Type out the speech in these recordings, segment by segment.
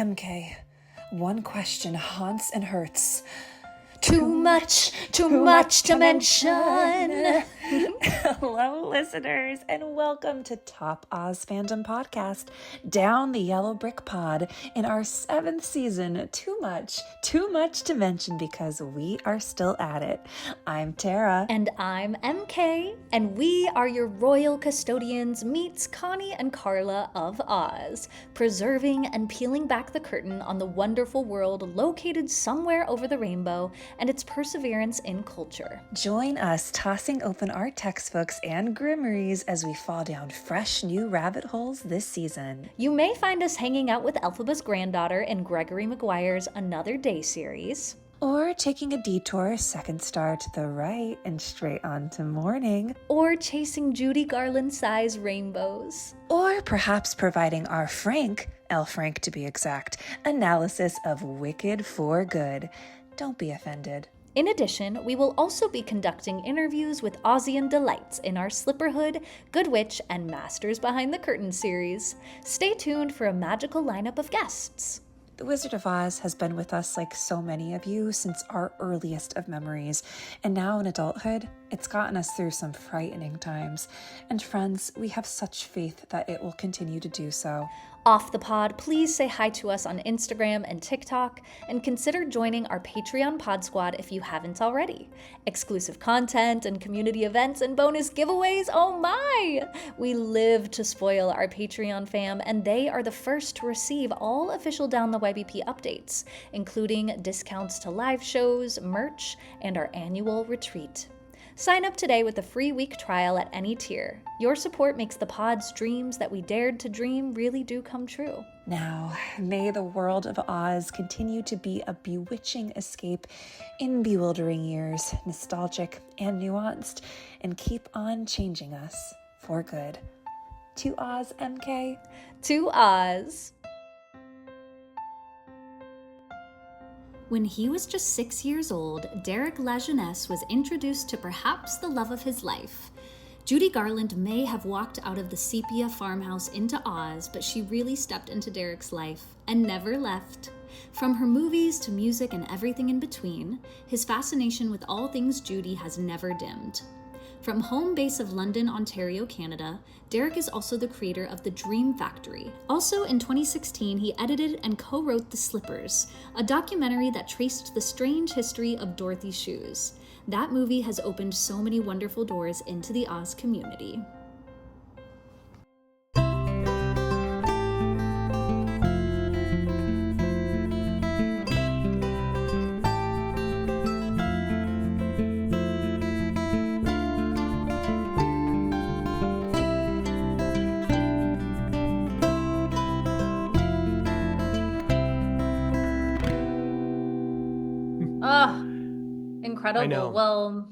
EmKay, one question haunts and hurts. Too much to mention. Hello, listeners, and welcome to Top Oz Fandom Podcast, Down the Yellow Brick Pod, in our 7th season. Too much to mention because we are still at it. I'm Tara. And I'm EmKay, and we are your royal custodians meets Connie and Carla of Oz, preserving and peeling back the curtain on the wonderful world located somewhere over the rainbow and its perseverance in culture. Join us tossing open our textbooks and grimoires as we fall down fresh new rabbit holes this season. You may find us hanging out with Elphaba's granddaughter in Gregory Maguire's Another Day series. Or taking a detour, second star to the right and straight on to morning. Or chasing Judy Garland size rainbows. Or perhaps providing our L. Frank to be exact, analysis of Wicked for Good. Don't be offended. In addition, we will also be conducting interviews with Ozian delights in our Slipperhood, Good Witch, and Masters Behind the Curtain series. Stay tuned for a magical lineup of guests. The Wizard of Oz has been with us, like so many of you, since our earliest of memories, and now in adulthood, it's gotten us through some frightening times. And friends, we have such faith that it will continue to do so. Off the pod, please say hi to us on Instagram and TikTok, and consider joining our Patreon Pod Squad if you haven't already. Exclusive content and community events and bonus giveaways, oh my! We live to spoil our Patreon fam, and they are the first to receive all official Down the YBP updates, including discounts to live shows, merch, and our annual retreat. Sign up today with a free week trial at any tier. Your support makes the pod's dreams that we dared to dream really do come true. Now, may the world of Oz continue to be a bewitching escape in bewildering years, nostalgic and nuanced, and keep on changing us for good. To Oz, EmKay. To Oz. When he was just 6 years old, Derek Lajeunesse was introduced to perhaps the love of his life. Judy Garland may have walked out of the sepia farmhouse into Oz, but she really stepped into Derek's life and never left. From her movies to music and everything in between, his fascination with all things Judy has never dimmed. From home base of London, Ontario, Canada, Derek is also the creator of The Dream Factory. Also in 2016, he edited and co-wrote The Slippers, a documentary that traced the strange history of Dorothy's shoes. That movie has opened so many wonderful doors into the Oz community. Incredible. I know. Well,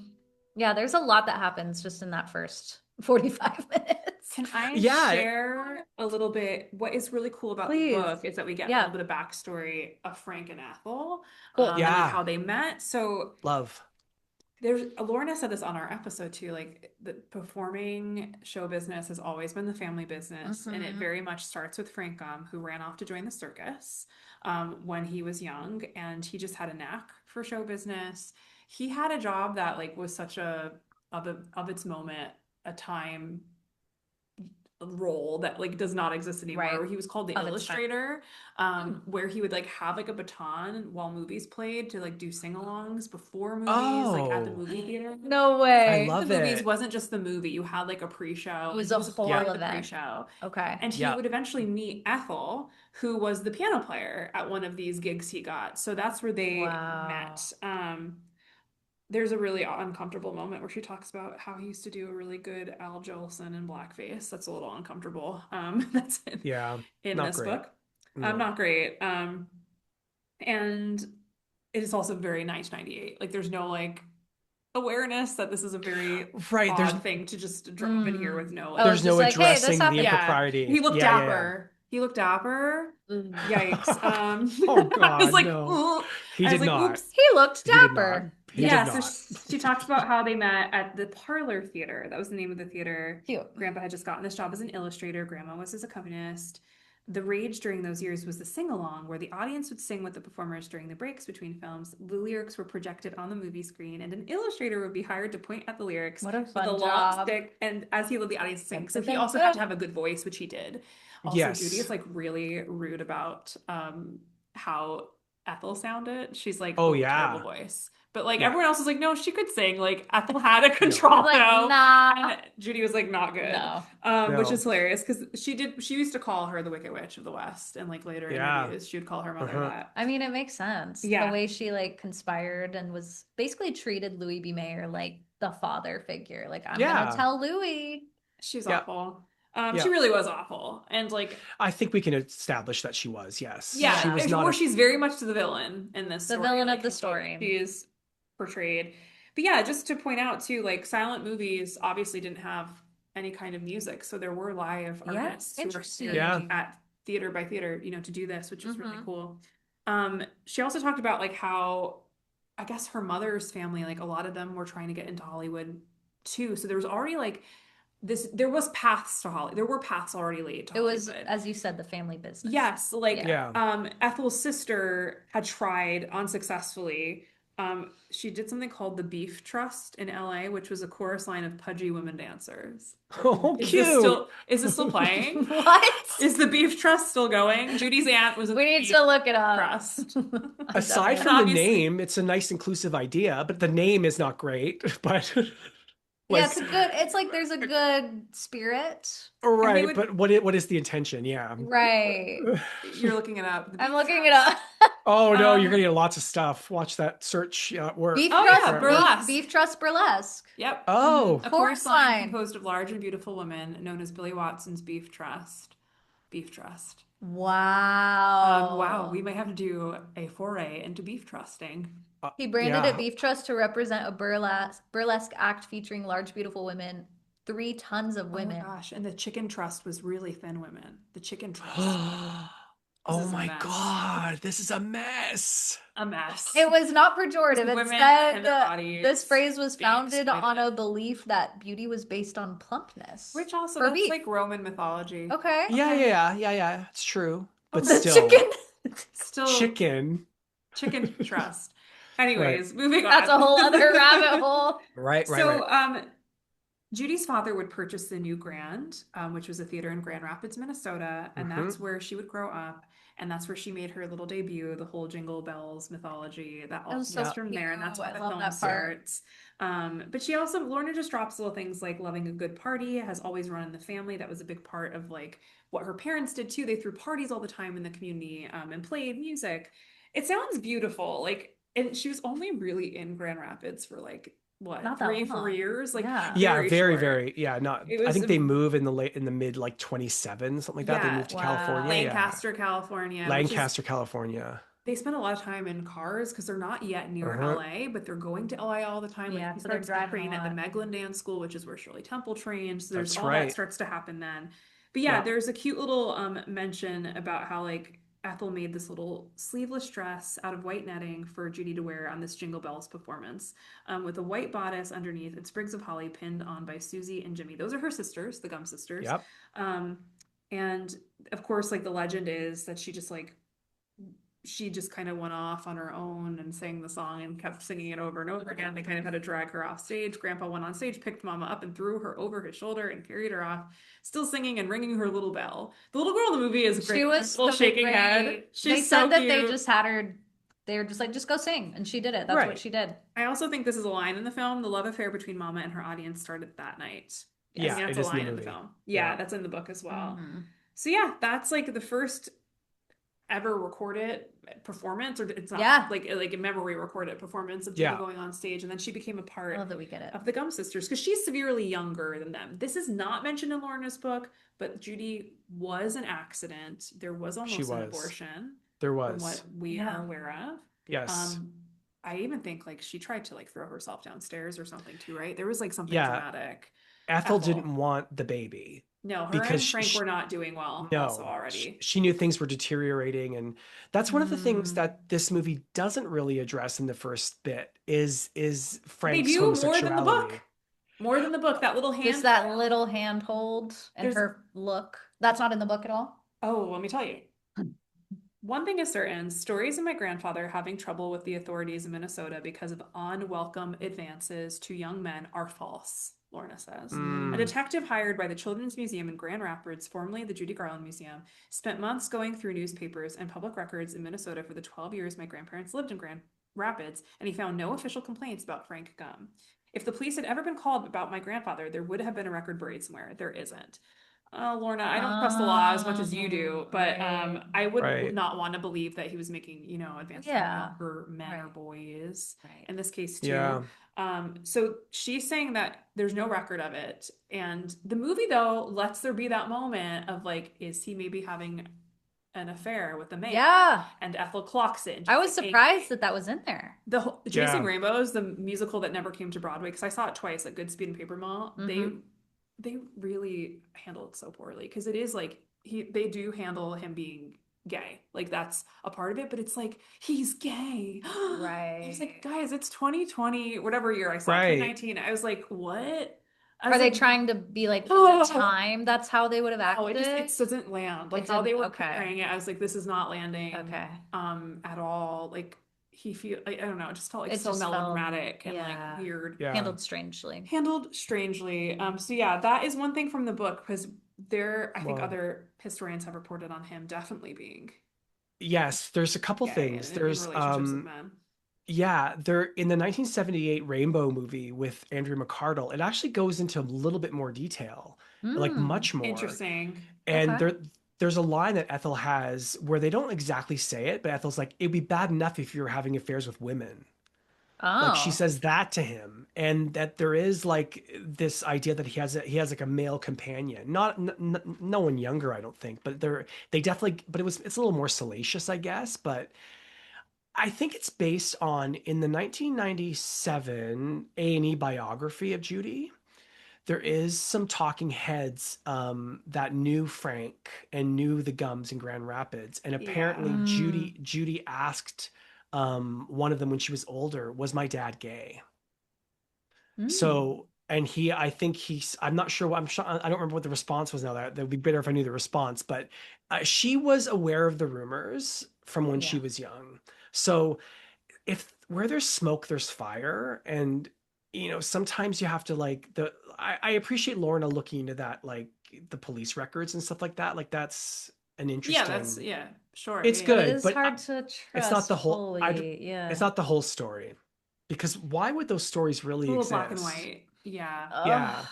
yeah, there's a lot that happens just in that first 45 minutes. Can I Yeah. share a little bit? What is really cool about Please. the book is that we get Yeah. a little bit of backstory of Frank and Ethel, Cool. and Yeah. like how they met. So Love. there's Lorna said this on our episode too, like the performing show business has always been the family business, and it very much starts with Frank, who ran off to join the circus when he was young, and he just had a knack for show business. He had a job that like was such a of its moment, a time role that like does not exist anymore. Right. Where he was called the Of its time. illustrator, where he would like have like a baton while movies played to like do sing-alongs before movies, like at the Oh. movie theater. No way. I love The movies it. wasn't just the movie. You had like a pre-show. It was and a he whole part of the event. pre-show. Okay. And he Yeah. would eventually meet Ethel, who was the piano player at one of these gigs he got. So that's where they Wow. met. There's a really uncomfortable moment where she talks about how he used to do a really good Al Jolson in blackface. That's a little uncomfortable. That's Yeah. in Not this great. book. No. Not great. And it is also very 1998. Like there's no like awareness that this is a very Right. There's odd thing to just drop in here with no Oh, like, there's it's no just like, hey, this addressing the happened. Yeah. impropriety. he looked Yeah, yeah, yeah. dapper. He looked dapper. Yikes. Oh, I was God, like, no. "Ooh." He I was did like, not. "Oops." He looked He did dapper. not. He Yeah, did so not. she talks about how they met at the Parlor Theater. That was the name of the theater. Cute. Grandpa had just gotten this job as an illustrator. Grandma was his accompanist. the rage during those years was the sing-along, where the audience would sing with the performers during the breaks between films. The lyrics were projected on the movie screen, and an illustrator would be hired to point at the lyrics What a with a fun long job. stick, and as he led the audience to sing. So he Dun, also dun, had dun. to have a good voice, which he did. Also, Judy is Yes. like really rude about how Ethel sounded. She's like, Oh oh, terrible yeah. voice. But like Yeah. everyone else was like, no, she could sing. Like Ethel had a contralto. Like, nah. And Judy was like, not good. No. Which No. is hilarious because she used to call her the Wicked Witch of the West, and like later Yeah. interviews, she would call her mother Uh-huh. that. I mean, it makes sense. Yeah. The way she like conspired and was basically treated Louis B. Mayer like the father figure. Like, I'm Yeah. gonna tell Louis. She's Yeah. awful. Yeah. She really was awful. And like, I think we can establish that she was, yes. yeah, She was or not she's very much the villain in this The story. villain like, of the story. She is portrayed. But yeah, just to point out too, like silent movies obviously didn't have any kind of music, so there were live Yeah, artists who were interesting. staged Yeah. at theater by theater, you know, to do this, which is really Mhm. cool. She also talked about like how I guess her mother's family, like a lot of them were trying to get into Hollywood too. So there was already like there was paths to Hollywood. There were paths already laid to It was, Hollywood. as you said, the family business. Yes, like Yeah. Ethel's sister had tried unsuccessfully. She did something called the Beef Trust in LA, which was a chorus line of pudgy women dancers. Oh, Is cute. this still playing? What? Is the Beef Trust still going? Judy's aunt was a We need Beef to look it up. Trust. Aside Definitely. from the Obviously- name, it's a nice inclusive idea, but the name is not great. But Yeah, like, it's a good. It's like there's a good spirit. right, would- but what is the intention? Yeah. Right. You're looking it up. The I'm Beef looking it Trust. up. Oh no, Um, you're gonna get lots of stuff. Watch that search work. Beef Oh, Trust, yeah, burlesque. Beef Trust Burlesque. Yep. Oh. A Chorus chorus line line. composed of large and beautiful women known as Billy Watson's Beef Trust. Beef Trust. Wow. Wow, we might have to do a foray into beef trusting. He branded Yeah. it Beef Trust to represent a burlesque act featuring large, beautiful women, 3 tons of women. Oh my gosh, and the chicken trust was really thin women. The chicken trust. Oh is a my mess. God, this is a mess. A mess. It was not pejorative. It Women said and their bodies this phrase was being founded on a exploited. belief that beauty was based on plumpness. Which also, For that's beef. like Roman mythology. Okay. Yeah. It's true. But The still, chicken. Still chicken. chicken trust. Anyways, moving on. That's a whole other rabbit hole. Right. So, Judy's father would purchase the New Grand, which was a theater in Grand Rapids, Minnesota, and that's where she would grow up, and that's where she made her little debut. The whole Jingle Bells mythology that all was so comes from there, and that's cute. why I the love film that part. starts. But she also, Lorna just drops little things like loving a good party, has always run in the family. That was a big part of like what her parents did too. They threw parties all the time in the community, and played music. It sounds beautiful, like. And she was only really in Grand Rapids for like what, Not that 3-4 long. years, like Yeah. Yeah, very, short. very. Yeah, not. It I was think they a- move in the mid like 27, something like that. They Yeah. moved to Wow. California. yeah. Lancaster, California. which is- Lancaster, California. they spend a lot of time in cars because they're not yet near Uh-huh. LA, but they're going to LA all the time. Like Yeah, he so they're starts to driving train a at the lot. Meglin Dance School, which is where Shirley Temple trained. So there's That's all right. that starts to happen then. But yeah, Yeah. there's a cute little mention about how like Ethel made this little sleeveless dress out of white netting for Judy to wear on this Jingle Bells performance, with a white bodice underneath and sprigs of holly pinned on by Susie and Jimmy. Those are her sisters, the Gum sisters. Yep. And of course, like the legend is that she just kind of went off on her own and sang the song and kept singing it over and over again. They kind of had to drag her off stage. Grandpa went on stage, picked Mama up and threw her over his shoulder and carried her off, still singing and ringing her little bell. The little girl in the movie is great. She was Little so shaking great. head. She's They so said that they cute. just had her. They were just like, just go sing, and she did it. That's Right. what she did. I also think this is a line in the film. The love affair between Mama and her audience started that night. I Yeah, think that's it a is in the line in the movie. film. Yeah, Yeah. that's in the book as well. Mhm. So yeah, that's like the first ever recorded performance, or it's not Yeah. like a memory recorded performance of Judy Yeah. going on stage, and then she became a I part love that we get it. of the Gum sisters because she's severely younger than them. This is not mentioned in Lorna's book, but Judy was an accident. There was almost an was. abortion There from was. what we Yeah. are aware of. Yes. I even think like she tried to like throw herself downstairs or something too, right? There was like something Yeah. dramatic. Ethel Ethel. didn't want the baby. No, her Because and sh- Frank sh- were not doing well No, also already. she knew things were deteriorating, and that's one of the things Mm. that this movie doesn't really address in the first bit is They Frank's do more than the homosexuality. book. More than the book. That little hand. Just that little handhold and There's- her look. That's not in the book at all. Oh, let me tell you. One thing is certain, stories of my grandfather having trouble with the authorities in Minnesota because of unwelcome advances to young men are false, Lorna says. A Mm, detective hired by the Children's Museum in Grand Rapids, formerly the Judy Garland Museum, spent months going through newspapers and public records in Minnesota for the 12 years my grandparents lived in Grand Rapids, and he found no official complaints about Frank Gum. If the police had ever been called about my grandfather, there would have been a record buried somewhere. There isn't. Lorna, I don't trust the law as much as you do, but Right. I would right. not want to believe that he was making, advances on Yeah. younger men or Right. boys Right. in this case too. Yeah. So she's saying that there's no record of it. And the movie though lets there be that moment of like, is he maybe having an affair with the mayor? Yeah. And Ethel clocks it. And I she's was like, surprised that that was in there. the Chasing Yeah. Rainbows, the musical that never came to Broadway, because I saw it twice at Goodspeed and Paper Mill. They really handle it so poorly because it is like they do handle him being gay. Like that's a part of it, but it's like he's gay. I was like, Right. guys, it's 2020, whatever year I saw it, Right. 2019. I was like, what? I Are was they like, trying to be like oh, the time that's how they would have no, it acted? doesn't land. Like It how they didn't. were Okay. portraying it, I was like, this is not landing Okay. at all. Like I don't know, it just felt like It so just felt, melodramatic and like yeah, weird. Yeah. handled strangely. Handled strangely. So yeah, that is one thing from the book because I think Well, other historians have reported on him definitely being yes, there's a couple gay things. in relationships with men. Yeah, there in the 1978 Rainbow movie with Andrew McCardle, it actually goes into a little bit more detail, like Hmm. much more. Interesting. And Okay. there's a line that Ethel has where they don't exactly say it, but Ethel's like, it'd be bad enough if you were having affairs with women. Like she Oh. says that to him, and that there is like this idea that he has like a male companion. Not no one younger, I don't think, but they definitely. But it's a little more salacious, I guess. But I think it's based on in the 1997 A&E biography of Judy. There is some talking heads that knew Frank and knew the Gums in Grand Rapids, and Yeah. apparently Mm. Judy asked one of them when she was older, "Was my dad gay?" Mm. So, and I think I'm not sure what, I don't remember what the response was now. That would be better if I knew the response, but she was aware of the rumors from when she Yeah. was young. So, if where there's smoke, there's fire. And, sometimes you have to like I appreciate Lorna looking into that, like the police records and stuff like that. Like that's an Yeah, that's interesting, yeah, sure. it's Yeah, But it good, is but hard to it's not trust the whole, fully. it's Yeah. not the whole story, because why would those stories it's a really little black and exist? white. Yeah. Oh, Yeah.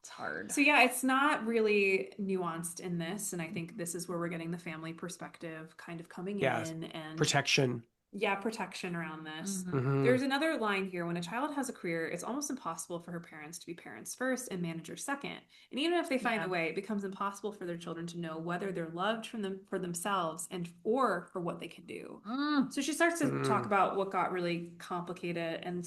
it's hard. So yeah, it's not really nuanced in this, and I think this is where we're getting the family perspective kind of coming Yeah. in and Protection. yeah, protection around this. Hmm. Hmm. There's another line here. When a child has a career, it's almost impossible for her parents to be parents first and managers second. And even if they find Yeah. a way, it becomes impossible for their children to know whether they're loved from them for themselves and or for what they can do. Mm. So she starts to talk Hmm. about what got really complicated. And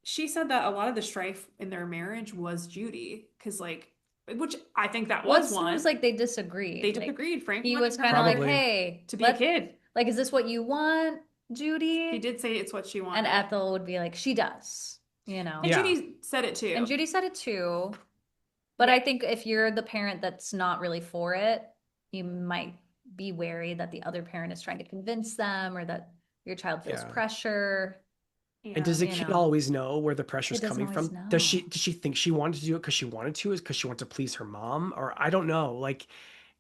she said that a lot of the strife in their marriage was Judy, because like, which I think that Well, it was seems one. like they They disagreed. Like disagreed. Frank he was wanted kind of like, her Probably. "Hey, to be a let kid. like, is this what you want, He Judy?" did say it's what she And wanted. Ethel would be like, "She does," you And know. Yeah. Judy said it And too. Judy said it too. But Yeah. I think if you're the parent that's not really for it, you might be wary that the other parent is trying to convince them or that your child feels Yeah. pressure, And Yeah. does the you kid know. always know where the pressure's It doesn't coming always from? Does she know. did she think she wanted to do it because she wanted to? Is because she wanted to please her mom? Or I don't know. Like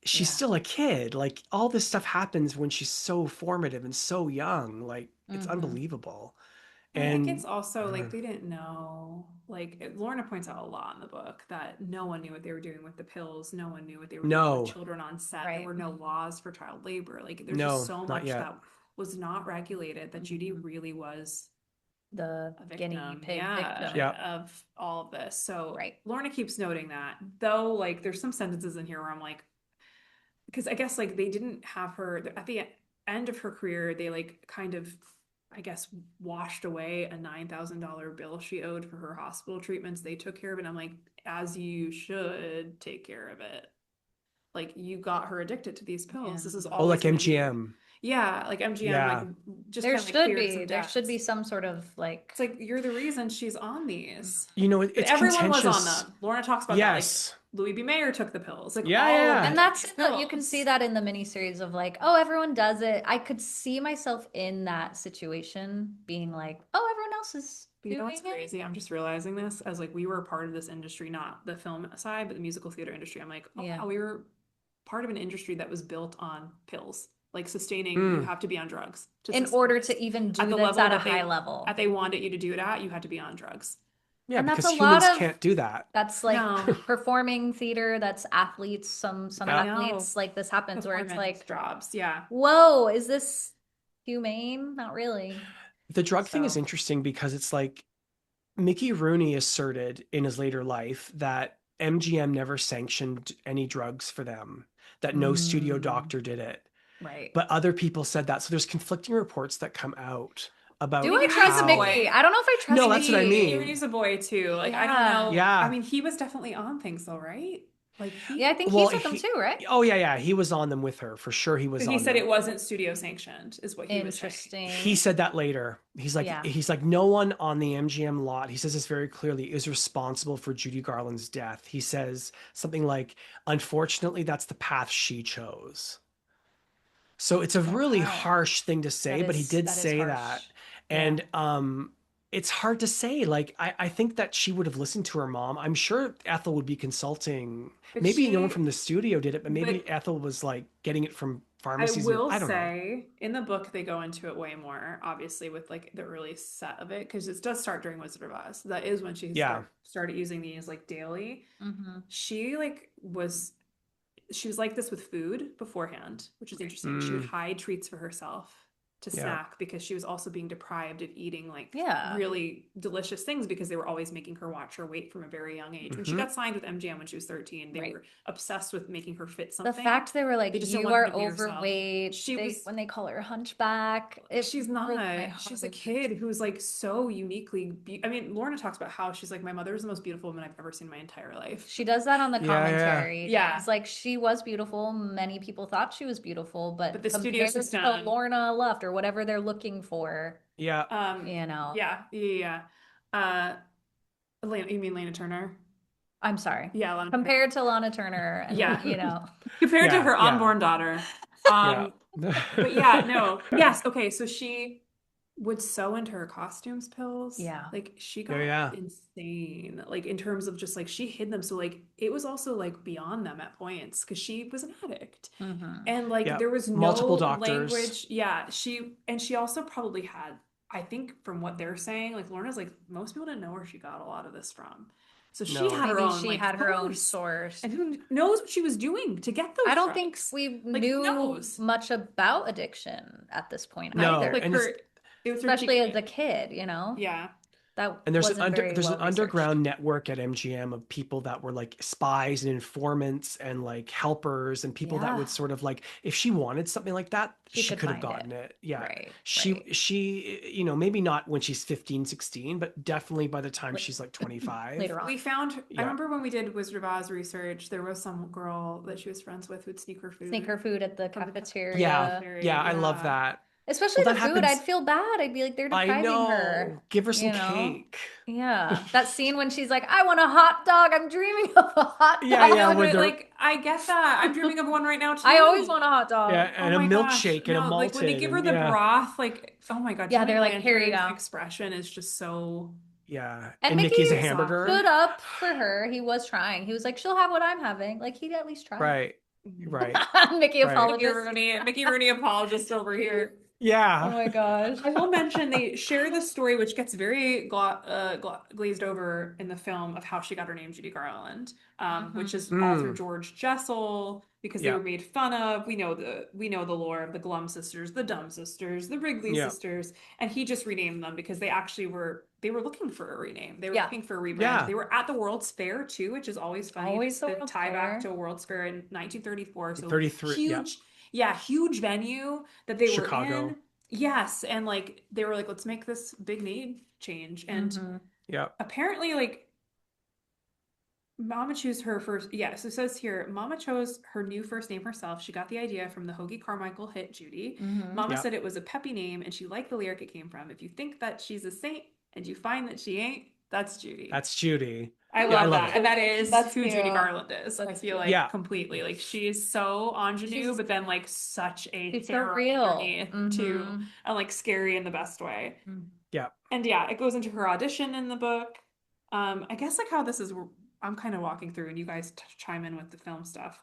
she's Yeah. still a kid. Like all this stuff happens when she's so formative and so young. Like it's Hmm. unbelievable. I think it's And also uh, like they didn't know. Like Lorna points out a lot in the book that no one knew what they were doing with the pills. No one knew what they were doing with no, children on set. There Right. were no laws for child labor. Like there's just no, so not much yet. that was not regulated that Judy Hmm. really was The a guinea victim, pig yeah, victim. Yeah. of all of this. So Right. Lorna keeps noting that, though, like there's some sentences in here where I'm like, because I guess like they didn't have her at the end of her career, they like kind of, I guess, washed away a $9,000 bill she owed for her hospital treatments. They took care of it. I'm like, as you should take care of it. Like you got her addicted to these Yeah. pills. This is Oh, always like going to be, MGM. yeah, like MGM, like Yeah. just There kind of like should cleared be. some There should be debts. some sort of like, It's like you're the reason she's on these. You know, But it's everyone was on contentious. them. Lorna talks about that. Like Yes. Louis B. Mayer took the pills. Like Yeah, all yeah. of And it. that's you Pills. can see that in the miniseries of like, oh, everyone does it. I could see myself in that situation being like, oh, everyone else is But you know doing what's it. crazy? I'm just realizing this as like we were part of this industry, not the film side, but the musical theater industry. I'm like, oh Yeah. wow, we were part of an industry that was built on pills. Like sustaining, you Mm. have to be on drugs In sustain order this. to even do At the this level at a that they high level. they wanted you to do it at, you had to be on drugs. Yeah, And that's because a lot humans of can't do that. that's like No, performing theater, that's athletes, some I Yeah. know. athletes like this happens where it's Performance like, jobs. Yeah. whoa, is this humane? Not really. The drug thing is So interesting because it's like Mickey Rooney asserted in his later life that MGM never sanctioned any drugs for them, that no studio mm, doctor did it. right. But other people said that. So there's conflicting reports that come out about Do I Maybe he's trust a how. Mickey? boy. I don't know if I trust No, that's what I Mickey. mean. Maybe he's a boy too. Like I don't Yeah. know. I Yeah. mean, he was definitely on things though, right? Like Yeah, I he think Well, he's with them too, right? oh yeah, he was on them with her for sure. He was But he on said it them. wasn't studio sanctioned, is what he was saying. He Interesting. said that later. Yeah. He's like, no one on the MGM lot, he says this very clearly, is responsible for Judy Garland's death. He says something like, unfortunately, that's the path she chose. So it's a really Okay. harsh thing to say, but he did That is say that. harsh. Yeah. And it's hard to say. Like, I think that she would have listened to her mom. I'm sure Ethel would be consulting. But Maybe no one she, from the studio did it, but maybe but Ethel was like getting it from I pharmacies and will I don't know. say in the book they go into it way more, obviously, with like the early set of it, because it does start during Wizard of Oz. That is when she Yeah. started using these like daily. Mm-hmm. She like she was like this with food beforehand, which is interesting. She would Mm, hide treats for herself to yeah. snack because she was also being deprived of eating like Yeah. really delicious things because they were always making her watch her weight from a very young age. When she Mhm. got signed with MGM when she was 13, they Right. were obsessed with making her fit The something. fact they were like, They just didn't you want her are to be herself. overweight. She was When they call her hunchback, it she's broke my not. She's a heart. kid who's like so uniquely I mean, Lorna talks about how she's like, my mother is the most beautiful woman I've ever seen in my entire life. She does that on the Yeah, yeah. commentary. Yeah. It's like she was beautiful. Many people thought she was beautiful, but the studio compared system, to Lorna Luft or whatever they're looking for, Yeah. you know. yeah. You mean Lana Turner? I'm sorry. Yeah, Lana Turner. Compared to Lana Turner, and Yeah. you know. Compared to Yeah, her yeah. unborn daughter. Yeah. But yeah, no. Yes, okay, so she would sew into her costumes pills. Yeah. Like she Oh, got yeah. insane. Like in terms of just like she hid them. So like it was also like beyond them at points because she was an addict. Mhm. And like Yeah. there was no Multiple doctors. language. Yeah, she also probably had, I think from what they're saying, like Lorna's like, most people didn't know where she got a lot of this from. So she No. had her Maybe own she like had her own source. source. And who knows what she was doing to get those I don't think drugs? we Like, knew knows? much about addiction at this point No, either. Like and her, it was her Especially as a secret. kid, you know? Yeah. That And there's wasn't very there's well an researched. underground network at MGM of people that were like spies and informants and like helpers and people that Yeah. would sort of like, if she wanted something like that, She she could could have find gotten it. Yeah. Right. She, you know, maybe not when she's 15, 16, but definitely by the time Like, she's like 25. later on. We found, I Yeah. remember when we did Wizard of Oz research, there was some girl that she was friends with who'd sneak her food. Sneak her food at the From the cafeteria. Yeah, I love Yeah. that. Especially Well, the that food, happens- I'd feel bad. I'd be like, they're I depriving know. her. Give her some you know? cake. Yeah. That scene when she's like, I want a hot dog. I'm dreaming of a hot dog. Yeah, yeah, No, where but they're- like I get that. I'm dreaming of one right now too. I always want a hot dog. Yeah, and Oh a my gosh, milkshake and a no, malted. like when they give her and- the yeah. broth, like oh my god, Yeah, Judy they're like, here you Garland's go. expression is just so Yeah. And And Mickey's a Mickey hamburger. stood up for her. He was trying. He was like, she'll have what I'm having. Like, he'd at least try. Right. Right. Mickey Right. apologized. Mickey Rooney apologist over here. Yeah. Oh my gosh. I will mention they share the story, which gets very glazed over in the film, of how she got her name, Judy Garland, which is all through George Jessel, because they Yeah. were made fun of. We know the lore of the Glum sisters, the Dumb sisters, the Wrigley Yeah. sisters, and he just renamed them because they actually were looking for a rename. They were Yeah. looking for a rebrand. Yeah. They were at the World's Fair too, which is always funny. Always the the World's tie back Fair. to a World's Fair in 1934. So 33, yeah. huge, huge venue that they Chicago. were in. Yes, and like they were like, let's make this big name change. And Mhm. Yeah. apparently, like Mama chose her first. Yeah, so it says here, Mama chose her new first name herself. She got the idea from the Hoagie Carmichael hit Judy. Mhm. Mama Yeah. said it was a peppy name, and she liked the lyric it came from. If you think that she's a saint and you find that she ain't, That's Judy. That's Judy. I Yeah, I love love that. it. And that is That's who Judy cute. Garland is. I That's feel cute. like Yeah. completely. Like she is so ingenue, She's- but then like such a She's so terror real. underneath too. Mhm. And like scary in the best way. Yeah. And yeah, it goes into her audition in the book. I guess like how this is, I'm kind of walking through and you guys chime in with the film stuff.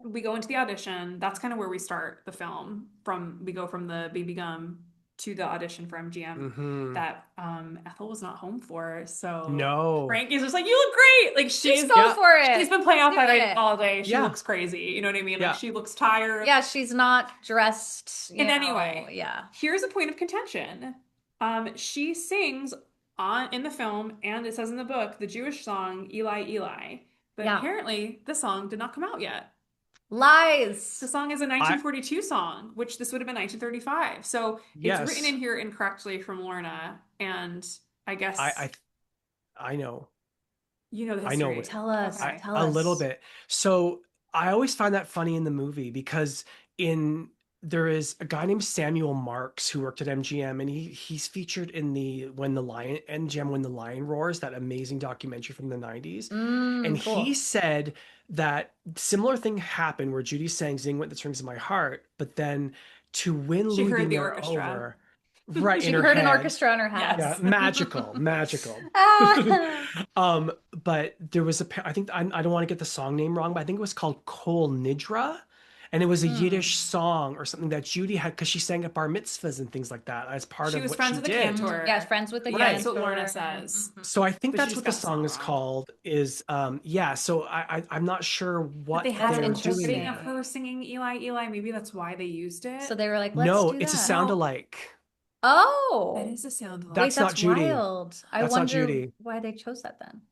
We go into the audition. That's kind of where we start the film from. We go from the BB gum to the audition for MGM Mhm. that Ethel was not home for. So No. Frank is just like, you look great. Like she's Just go for it. she's been playing Do outside it. all day. She Yeah. looks crazy. You know what I mean? Yeah. Like she looks tired. Yeah, she's not dressed In any way. Yeah. Here's a point of contention. She sings in the film, and it says in the book, the Jewish song Eli Eli. But Yeah. apparently the song did not come out yet. Lies. The song is a 1942 song, which this would have been 1935. So Yes. it's written in here incorrectly from Lorna, and I guess I know. you know the I know history. what- Tell us. Okay. Tell A us. little bit. So I always find that funny in the movie because there is a guy named Samuel Marks who worked at MGM, and he's featured in the MGM When the Lion Roars, that amazing documentary from the 90s. And Cool. he said that similar thing happened where Judy sang "Zing Went the Strings of My Heart," but then to win She Louis heard Be the Mayor orchestra. over, right She in her heard an head. orchestra in her head. Yeah, magical. Ah. But there was I think I don't want to get the song name wrong, but I think it was called Kol Nidra, and it was a Yiddish song or something that Judy had because she sang at bar mitzvahs and things like that as part She of was what friends she with the did. cantor. Yeah, friends with the Right. That's what cantor. Lorna says. So I think But that's she what just the got the song is song wrong. called. Is yeah. So I'm not sure But what they had they're a interesting. doing recording there. of her singing Eli Eli. Maybe that's why they used it. So they were like, let's No, do it's a that. sound No. alike. Oh. That is a sound alike. That's Wait, not that's Judy. wild. I That's not wonder Judy. why they chose that then.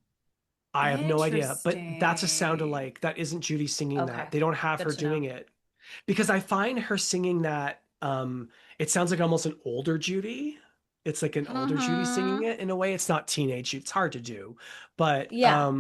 I have no idea, but that's a sound Interesting. alike. That isn't Judy singing Okay. that. They don't have Good her to know. doing it because I find her singing that. It sounds like almost an older Judy. It's like an older Judy singing it in a way. It's not teenage. It's hard to do, but Yeah.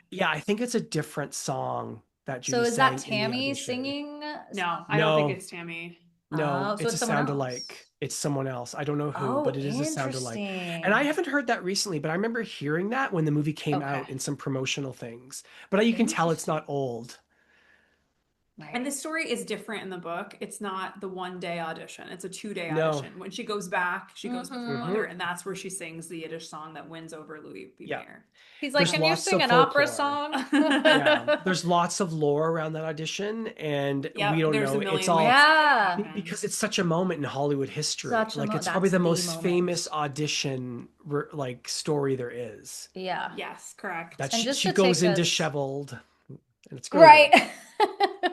yeah. I think it's a different song that Judy So is that sang in the Tammy audition. singing? No, I don't think No. it's Tammy. No, Oh, so it's it's a someone sound else. alike. It's someone else. I don't know who, Oh, but it is a sound alike. interesting. And I haven't heard that recently, but I remember hearing that when the movie came out Okay. in some promotional things. But you can tell it's not old. Right. And the story is different in the book. It's not the 1-day audition. It's a 2-day No. audition. When she goes back, she goes with her Mhm. mother, and that's where she sings the Yiddish song that wins over Louis B. Yeah. Mayer. He's like, There's can you lots sing of an opera folklore. song? Yeah, there's lots of lore around that audition, and Yep, we don't there's a know. million It's all ways Yeah. because it's such a moment in Hollywood history. Such a Like it's that's probably the the most moment. famous audition like story there is. Yeah. Yes, correct. That And she, just she to goes take in us- disheveled, and it's really Right. good.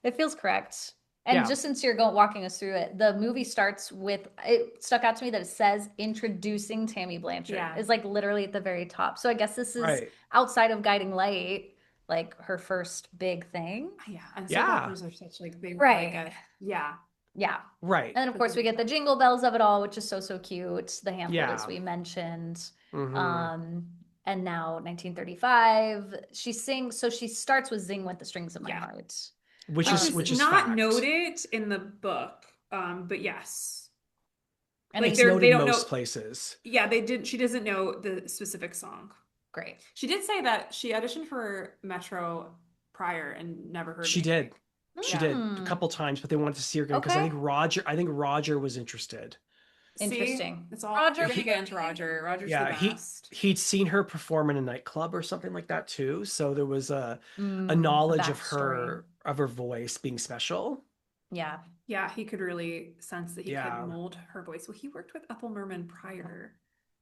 It feels correct. And Yeah. just since you're walking us through it, the movie starts with, it stuck out to me that it says introducing Tammy Blanchard. Yeah. It's like literally at the very top. So I guess this is Right. outside of Guiding Light, like her first big thing. Yeah, and Yeah. soap operas are such like they Right. like yeah. Yeah. Right. And then of course we get the jingle bells of it all, which is so, so cute. The hamlet, Yeah. as we mentioned. Mhm. And now 1935, she sings, so she starts with Zing With the Strings of My Yeah. Heart. Which Which is is not fact. noted in the book. But yes. And Like It's it's they're- noted they don't most know- places. Yeah, she doesn't know the specific song. great. She did say that she auditioned for Metro prior and never heard She anything. did. She Yeah. did a couple times, but they wanted to see her again because Okay. I think Roger was interested. See? Interesting. It's all Roger, you're gonna get into Roger. Roger's Yeah, the best. he'd seen her perform in a nightclub or something like that too, so there was a Mm, knowledge of backstory. her voice being special. Yeah. Yeah, he could really sense that he Yeah. could mold her voice. Well, he worked with Ethel Merman prior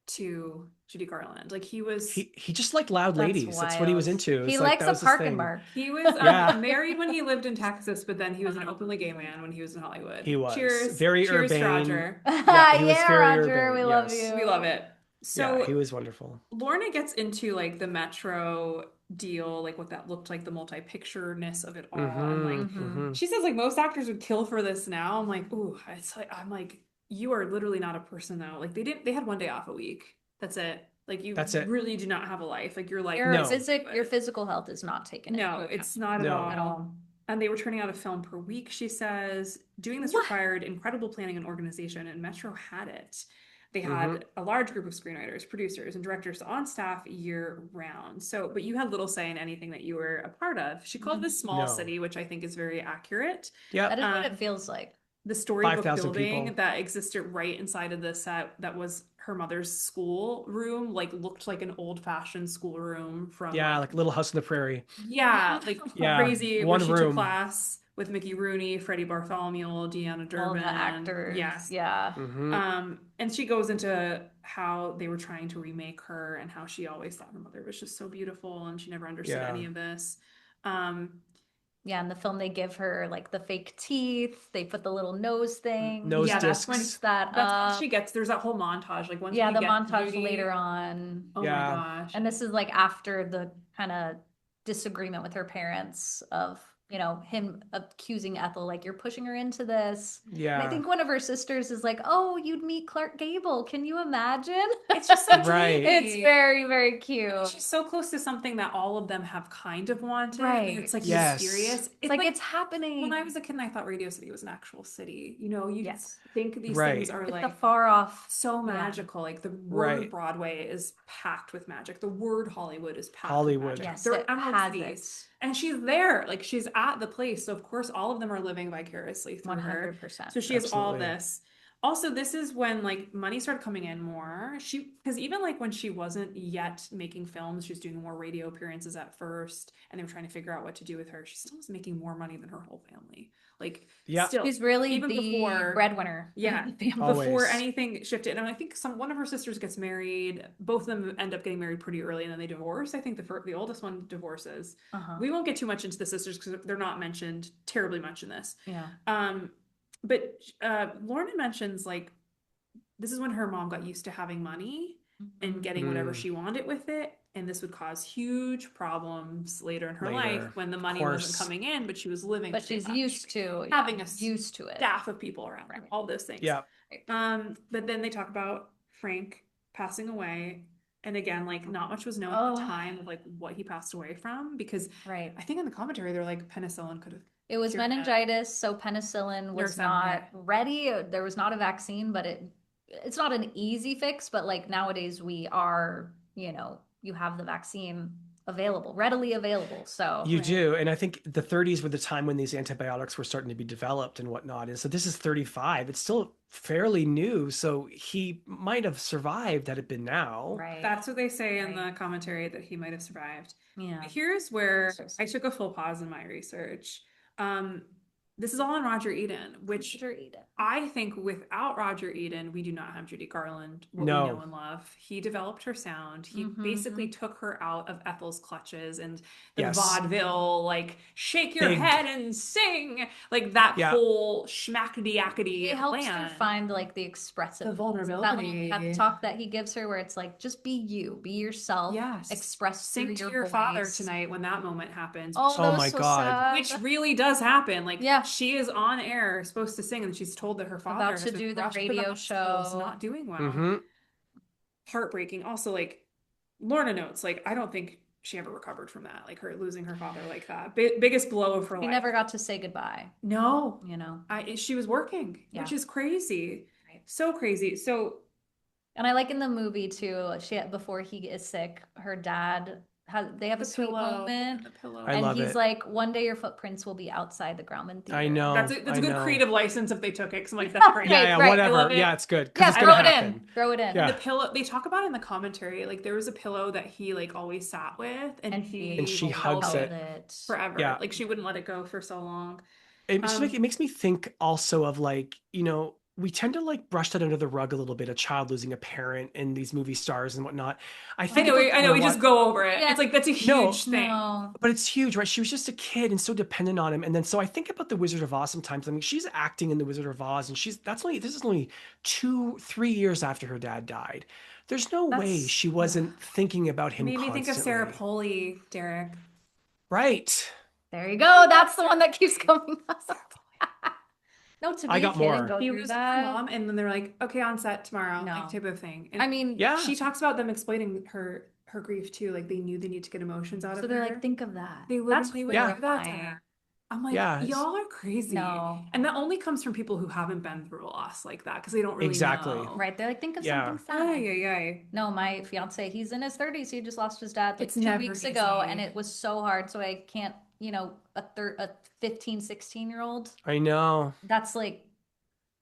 to Judy Garland. Like he was He just liked loud That's ladies. That's what he was wild. into. He It's like, likes that a was his park and thing. mark. he was Yeah. married when he lived in Texas, but then he was an openly gay man when he was in Hollywood. He was. Cheers. Very Cheers to urbane. Roger. Yeah, he was Yeah, very Roger, urban, we love yes. you. We love it. So Yeah, he was wonderful. Lorna gets into like the Metro deal, like what that looked like, the multi-pictureness of it all. And like Mhm. she says like most actors would kill for this now. I'm like, ooh, I'm like, you are literally not a person though. Like they had 1 day off a week. That's it. Like you That's it. really do not have a life. Like you're like Your No. your physical health is not taken no, into account. it's not No. at all. And they were turning out a film per week, she says. Doing this What? required incredible planning and organization, and Metro had it. They had a large group of screenwriters, producers, and directors on staff year round. So, but you had little say in anything that you were a part of. She called this small No. city, which I think is very accurate. That Yep. is what it feels like. The storybook 5,000 building people. that existed right inside of the set that was her mother's school room, like looked like an old-fashioned schoolroom from Yeah, like Little House on the Prairie. yeah, like Yeah, crazy. one Where she took room. class with Mickey Rooney, Freddie Bartholomew, Deanna All Durbin. the actors. Yes. Yeah. And she goes into how they were trying to remake her and how she always thought her mother was just so beautiful and she never understood Yeah. any of this. Um, Yeah, in the film they give her like the fake teeth. They put the little nose thing. Nose yeah, that's when discs. That that's when she gets. There's that whole montage, like once yeah, we the get montage Judy- later on. Oh Yeah. my gosh! And this is like after the kind of disagreement with her parents of, you know, him accusing Ethel, like, you're pushing her into this. Yeah. And I think one of her sisters is like, oh, you'd meet Clark Gable. Can you imagine? It's just so Right. It's dreamy. very, very cute. She's so close to something that all of them have kind of wanted. Right. And it's like Yes. mysterious. It's like it's happening. When I was a kid and I thought Radio City was an actual city, you know, you Yes. think these Right. things are It's like the far off. so yeah. magical. Like the word Right. Broadway is packed with magic. The word Hollywood is packed Hollywood. with magic. Yes, They're it emerald has cities. And she's there. Like she's at the place. So of course all of them are living vicariously through her. 100%. So she has all Absolutely. this. Also, this is when like money started coming in more. Because even like when she wasn't yet making films, she was doing more radio appearances at first, and they were trying to figure out what to do with her. She still was making more money than her whole family. Like, Yeah. still, She's really even the before- breadwinner. yeah, of the family. Always. before anything shifted. And I think one of her sisters gets married. Both of them end up getting married pretty early, and then they divorce. I think the oldest one divorces. Uh-huh. We won't get too much into the sisters because they're not mentioned terribly much in this. Yeah. But Lorna mentions like this is when her mom got used to having money and getting whatever Mm. she wanted with it, and this would cause huge problems later in her Later, life when the money course. wasn't coming in, but she was living. But too she's much. used to Having a used to it. staff of people around her, Right. all those things. Yeah. But then they talk about Frank passing away, and again, like not much was known at Oh. the time of like what he passed away from, because Right. I think in the commentary they're like penicillin could have. It was cured that. meningitis, so penicillin was Nerve not center. ready. There was not a vaccine, but it's not an easy fix, but like nowadays we are, you know, you have the vaccine available, readily available. So You do. And I think the 30s were the time when these antibiotics were starting to be developed and whatnot. And so this is 35. It's still fairly new. So he might have survived had it been now. right. That's what they say in Right. the commentary, that he might have survived. yeah. Here's where So I took a full pause in my research. This is all on Roger Eden, which Sure, eat it. I think without Roger Eden, we do not have Judy Garland, what No. we know and love. He developed her sound. He Mhm. basically took her out of Ethel's clutches and the Yes. vaudeville, like shake your Big. head and sing, like that Yeah. whole schmackety-yackety It helps land. her find like the expressive, The that little vulnerability. pep talk that he gives her, where it's like, just be you, be yourself, Yes. express Sing through to your your father voice. tonight when that moment happens. Oh, Oh that was my so God. sad. Which really does happen. Like, Yeah. she is on air supposed to sing, and she's told that her father About has to been do the rushed to radio hospital, is show. not doing well. Hmm. Heartbreaking. Also, like Lorna notes, like I don't think she ever recovered from that. Like her losing her father like that, biggest blow of her He life. never got to say goodbye, No, you know. she was working, Yeah. which is crazy, Right. so crazy. So And I like in the movie too, before he is sick, her dad they have a the sweet pillow, moment. the pillow. I And love he's it. like, one day your footprints will be outside the Grauman Theater. I know. That's a I good know. creative license if they took it. Cause I'm like, that's great. Yeah, Right, yeah, right. I whatever. love it. Yeah, it's good. 'Cause Yeah, it's throw gonna it happen. in. Throw it in. Yeah. The pillow, they talk about in the commentary, like there was a pillow that he like always sat with, and And he hugs held it. forever. Yeah. Like she wouldn't let it go for so long. It makes me think also of like, you know, we tend to like brush that under the rug a little bit, a child losing a parent and these movie stars and whatnot. I think about I know, we just go over it. Yeah. It's like that's a No. huge thing. No. But it's huge, right? She was just a kid and so dependent on him. And then so I think about the Wizard of Oz sometimes. I mean, she's acting in the Wizard of Oz, and this is only 3 years after her dad died. There's no way That's- she wasn't thinking about him Made me think of Sarah constantly. Polley, Derek. Right. There you go. That's the one that keeps coming up. No, to be I a got kid more. and go He through was her that. mom, and then they're like, okay, on set tomorrow, No. like type of thing. And I mean, Yeah. she talks about them explaining her grief too. Like they knew they need to get emotions out so of they're her. like, think of that. They That's literally would Yeah. do that to horrifying. her. I'm like, Yeah, y'all are crazy. No. And that only comes from people who haven't been through a loss like that because they don't really Exactly. know. Right. They're like, think of Yeah. something sad. Yeah. No, my fiance, he's in his 30s. He just lost his dad like It's 2 never weeks ago, and easy. it was so hard. So I can't, a 15, 16-year-old, I know. that's like,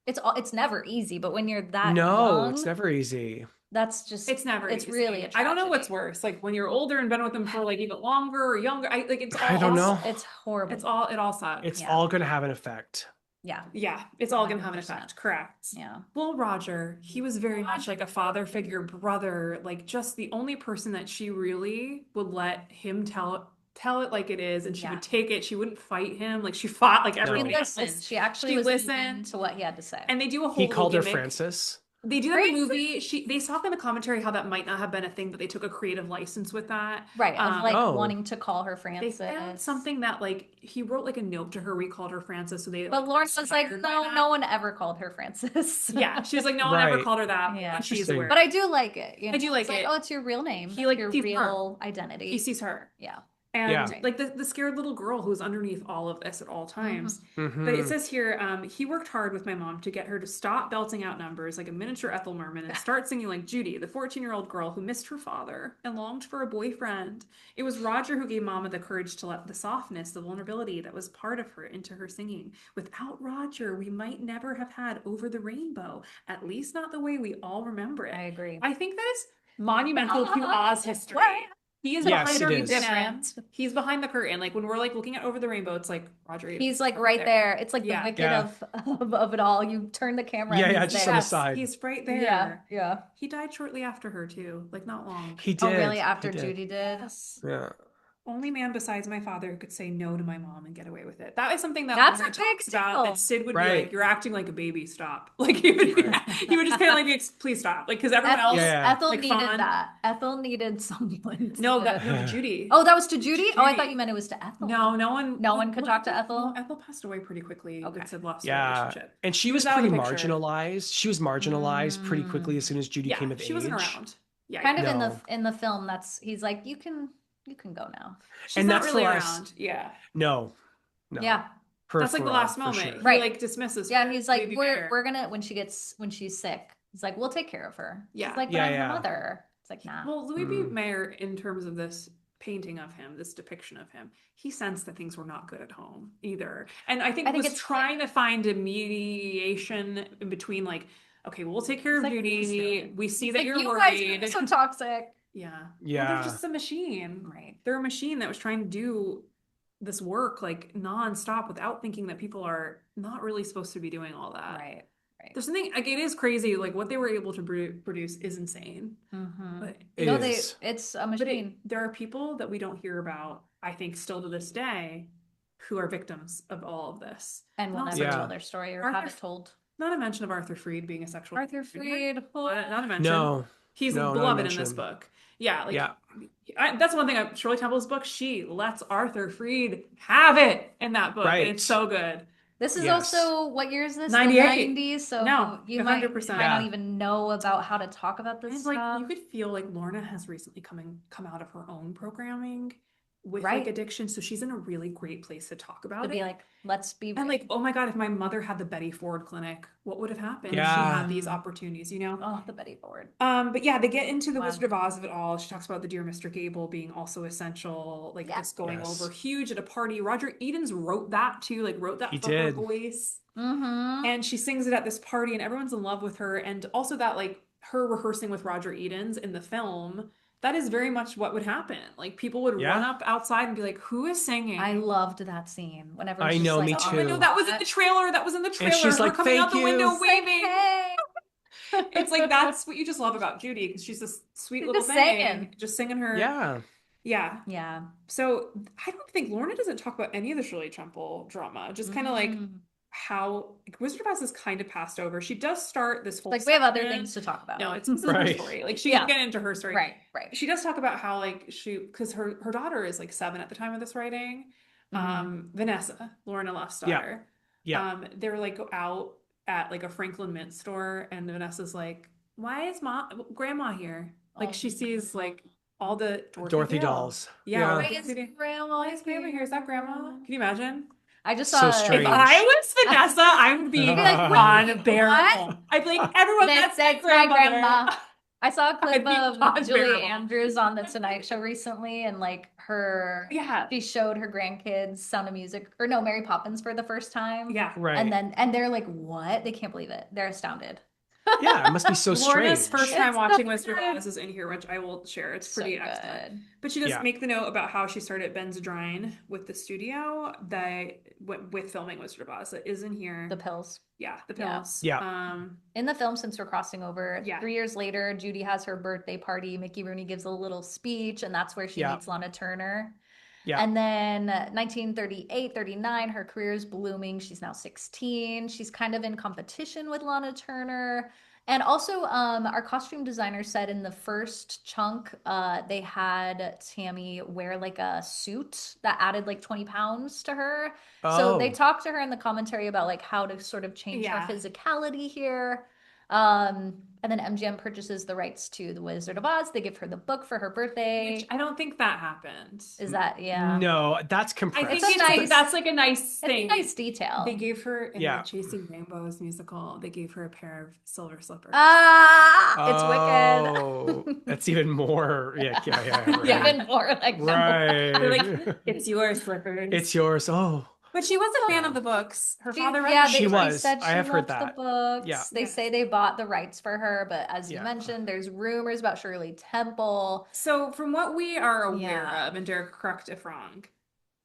it's never easy, but when you're that No, it's young, never easy. that's just, It's never it's easy. really a I don't know what's tragedy. worse. Like when you're older and been with them for like even longer or younger. It's all I don't know. It's horrible. it all sucks. It's Yeah. all going to have an effect. Yeah. Yeah, it's all gonna have an 100%. effect. Correct. Yeah. Well, Roger, he was very much like a father figure, brother, like just the only person that she really would let him tell it like it is, and she Yeah. would take it. She wouldn't fight him. Like she fought like She everybody listened. else. She actually She was listened. listened to what he had to say. And they do a whole He little called her gimmick. Francis. They do that in the Francis? movie. They talk in the commentary how that might not have been a thing, but they took a creative license with that. Right. Of like Oh. wanting to call her They Francis. found something that like he wrote like a note to her. We called her Francis, so they. But Lauren was like, inspired by no, that. no one ever called her Francis. Yeah, she was like, no one ever Right. called her that. Yeah. But she's Interesting. aware. But I do like it. I do like It's it. Oh, it's your real name. He, like, your sees her. real identity. He sees her. Yeah. And Yeah. like the scared little girl who's underneath all of this at all times. Mhm. But it says here, he worked hard with my mom to get her to stop belting out numbers like a miniature Ethel Merman and start singing like Judy, the 14-year-old girl who missed her father and longed for a boyfriend. It was Roger who gave Mama the courage to let the softness, the vulnerability that was part of her into her singing. Without Roger, we might never have had Over the Rainbow, at least not the way we all remember it. I agree. I think that is monumental to Oz history. What? He is Yes, behind it the is. curtain. He's behind the curtain. Like when we're like looking at Over the Rainbow, it's like Roger. He's like right there. It's like Yeah. the wicked Yeah. of it all. You turn the camera. and Yeah, he's just there. on the side. He's right there. Yeah. Yeah. He died shortly after her too, like not long. He Oh, did. really? He After did. Judy did? Yes. Yeah. Only man besides my father who could say no to my mom and get away with it. That is something that That's Lorna a big talks about. deal. That Sid would be Right. like, "You're acting like a baby. Stop." Like he would just kind of like, "Please stop." Like because everyone else. Yeah. Ethel like, needed Fawn. that. Ethel needed someone. No, to- no, to Judy. Oh, that was to Judy? Oh, I Judy. thought you meant it was to Ethel. No, no one. No one could talk to Ethel? No, Ethel passed away pretty quickly. Okay. With Sid lost the Yeah. relationship. And she was out of pretty the picture. marginalized. She was marginalized pretty quickly as soon as Judy Yeah, came of she age. wasn't around. Yeah, Kind of No. in the film, he's like, you can go now. she's And not that's really the last- around. Yeah, No. Yeah. that's like the last for moment. sure. He Right. like dismisses. Yeah, her. he's like, Baby we're bear. gonna when she's sick. He's like, we'll take care of her. Yeah. She's like, but Yeah, I'm yeah. her mother. It's like, nah. Well, Louis B. Mayer, in terms of this painting of him, this depiction of him, he sensed that things were not good at home either, and I think I think was it's trying to find a mediation in between, like, okay, we'll take care of like, Judy. We see He's that like, you're you guys worried. are so toxic. Yeah. Well, Yeah. they're just a machine. Right. They're a machine that was trying to do this work like nonstop without thinking that people are not really supposed to be doing all that. Right. There's something like it is crazy. Like what they were able to produce is insane. Mm-hmm. But It No, is. it's a but machine. there are people that we don't hear about, I think, still to this day, who are victims of all of this. And will Not never Yeah. tell their story or Arthur- have it told. Not a mention of Arthur Freed being a sexual Arthur predator. Freed. Not a mention. No. He's No, not a beloved in this mention. book. Yeah, like Yeah. that's one thing. Shirley Temple's book, she lets Arthur Freed have it in that book, and it's Right. so good. This is Yes. also, what year is this? 98. The 90s. So No, you might 100%. not Yeah. even know about how to talk about this It's stuff. like you could feel like Lorna has recently come out of her own programming with Right. like addiction, so she's in a really great place to talk about to it. be like, let's be And like, oh my God, if my mother had the Betty Ford clinic, what would have happened if she Yeah. had these opportunities, you know? oh, the Betty Ford. But yeah, they get into the Wow. Wizard of Oz of it all. She talks about the Dear Mr. Gable being also essential, like Yeah. this going Yes. over huge at a party. Roger Edens wrote that too, like wrote that He for did. her voice. Mm-hmm. And she sings it at this party and everyone's in love with her. And also that like her rehearsing with Roger Edens in the film, that is very much what would happen. Like people would Yeah. run up outside and be like, who is singing? I loved that scene. Whenever I it's just know, like, me oh I too. know that was in the trailer. That was in the trailer. she's Her like, coming out "Thank the window you." waving. Hey. It's like that's what you just love about Judy because she's this sweet She's little just thing, singing. just singing her. Yeah. Yeah. Yeah. So I don't think Lorna doesn't talk about any of the Shirley Temple drama. Just kind of like Mm. how Wizard of Oz is kind of passed over. She does start this whole Like, we have other section- things to talk about. No, it's her Right. story. Like she Yeah. can get into her story. Right. Right. She does talk about how like because her daughter is like 7 at the time of this writing. Vanessa, Lorna Luft's Yeah. daughter. Yeah. They're like out at like a Franklin Mint store, and Vanessa's like, "Why is grandma here?" Like Oh. she sees like all the Dorothy Dale. dolls. Yeah. Yeah. like, Why is Dorothy Dale. grandma Why is grandma here? Is that grandma? Can you imagine? I just So saw strange. If I was Vanessa, I would be like, unbearable. I'd be like, everyone, that's my grandmother. I saw a clip I'd be of Julie unbearable. Andrews on The Tonight Show recently, and like Yeah. she showed her grandkids Sound of Music, or no, Mary Poppins for the first time. Yeah. Right. And they're like, what? They can't believe it. They're astounded. Yeah, it must be so Lorna's strange. first time It's watching so Wizard of good. Oz is in here, which I will share. It's So pretty excellent. good. But she does Yeah. make the note about how she started Benzedrine with the studio that with filming Wizard of Oz. That is in here. The pills. Yeah, the Yeah. pills. Yeah. In the film, since we're crossing over, Yeah. 3 years later, Judy has her birthday party. Mickey Rooney gives a little speech, and that's where she Yeah. meets Lana Turner. Yeah. And then 1938, 39, her career is blooming. She's now 16. She's kind of in competition with Lana Turner. And also, our costume designer said in the first chunk, they had Tammy wear like a suit that added like 20 pounds to her. So they Oh. talked to her in the commentary about like how to sort of change her Yeah. physicality here. And then MGM purchases the rights to The Wizard of Oz. They give her the book for her birthday. Which I don't think that happened. Is that, yeah. No, that's I compressed. think It's a nice- that's like a nice It's a thing. nice detail. They gave her in Yeah. the Chasing Rainbows musical. They gave her a pair of silver slippers. It's wicked. Oh, that's even more. Yeah. Right. Even more like Right. They're like, it's your slippers. It's yours. Oh. But she was a fan of the books. Her father read yeah, them. She they was. said I she have heard loved that. the books. Yeah. They say they bought the rights for her, but as you Yeah. mentioned, there's rumors about Shirley Temple. So from what we are aware Yeah. of, and Derek, correct if wrong,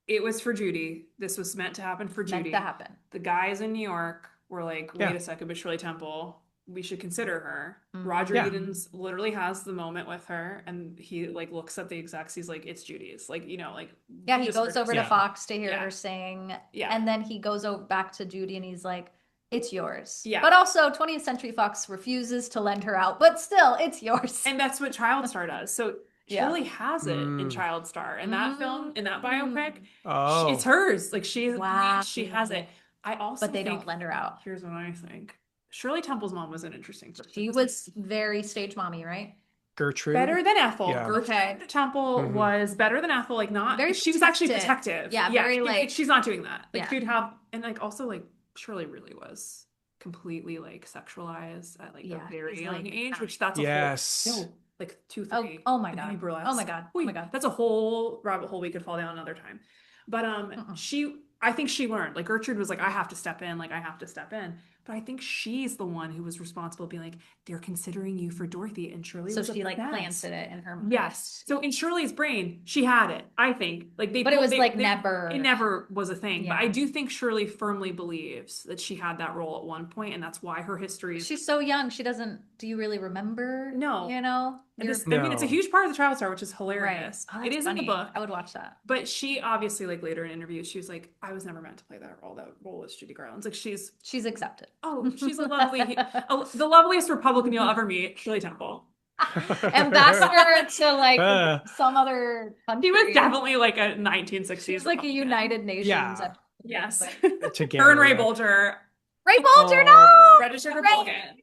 it was for Judy. This was meant to happen for Judy. Meant to happen. The guys in New York were like, wait Yeah. a second, but Shirley Temple, we should consider her. Mhm. Roger Yeah. Edens literally has the moment with her, and he like looks at the execs. He's like, it's Judy's. Like, you know, like Yeah, he just goes heard over her to Yeah. Fox to hear Yeah. her sing. Yeah. And then he goes over back to Judy and he's like, it's yours. Yeah. But also 20th Century Fox refuses to lend her out, but still, it's yours. And that's what Child Star does. So Yeah. Shirley has it in Mm. Child Star. In that film, in that biopic, Oh. it's hers. Like she Wow. has it. I also But they don't think- lend her out. Here's what I think. Shirley Temple's mom was an interesting person. She was very stage mommy, right? Gertrude. better than Ethel. Yeah. Gertrude Okay. Temple Mhm. was better than Ethel. Like not Very she was actually protective. protective. Yeah, very, she- like- she's not doing that. Like Yeah. she'd have and like also like Shirley really was completely like sexualized at like Yeah, a very she's, young like, age, which that's Yes. a whole, no, like 2, Oh, 3. oh my and God. Honey Burlesque. Oh my God. Oh my God. That's a whole rabbit hole we could fall down another time. But I think she learned. Like Gertrude was like, I have to step in. Like I have to step in. But I think she's the one who was responsible, being like, they're considering you for Dorothy, and Shirley So was she like obsessed. planted it in her mind. Yes. So in Shirley's brain, she had it. I think like But it was like never. It never was a thing. But Yeah. I do think Shirley firmly believes that she had that role at one point, and that's why her history is. She's so young. She doesn't. Do you really remember? No. You know. And this, You're- I mean, it's a No. huge part of the Child Star, which is right. hilarious. Oh, It that's is in the funny. book. I would watch that. But she obviously, like later in interviews, she was like, "I was never meant to play that role. That role is Judy Garland's. Like she's She's accepted. she's a lovely, the loveliest Republican you'll ever meet, Shirley Temple. Ambassador to like Uh. some other country. She was definitely like a 1960s. She's like a Republican. United Nations. Yeah. Yes. Together. Her and Ray Bolger, Ray Bolger, Oh. no. registered Ray- Republican.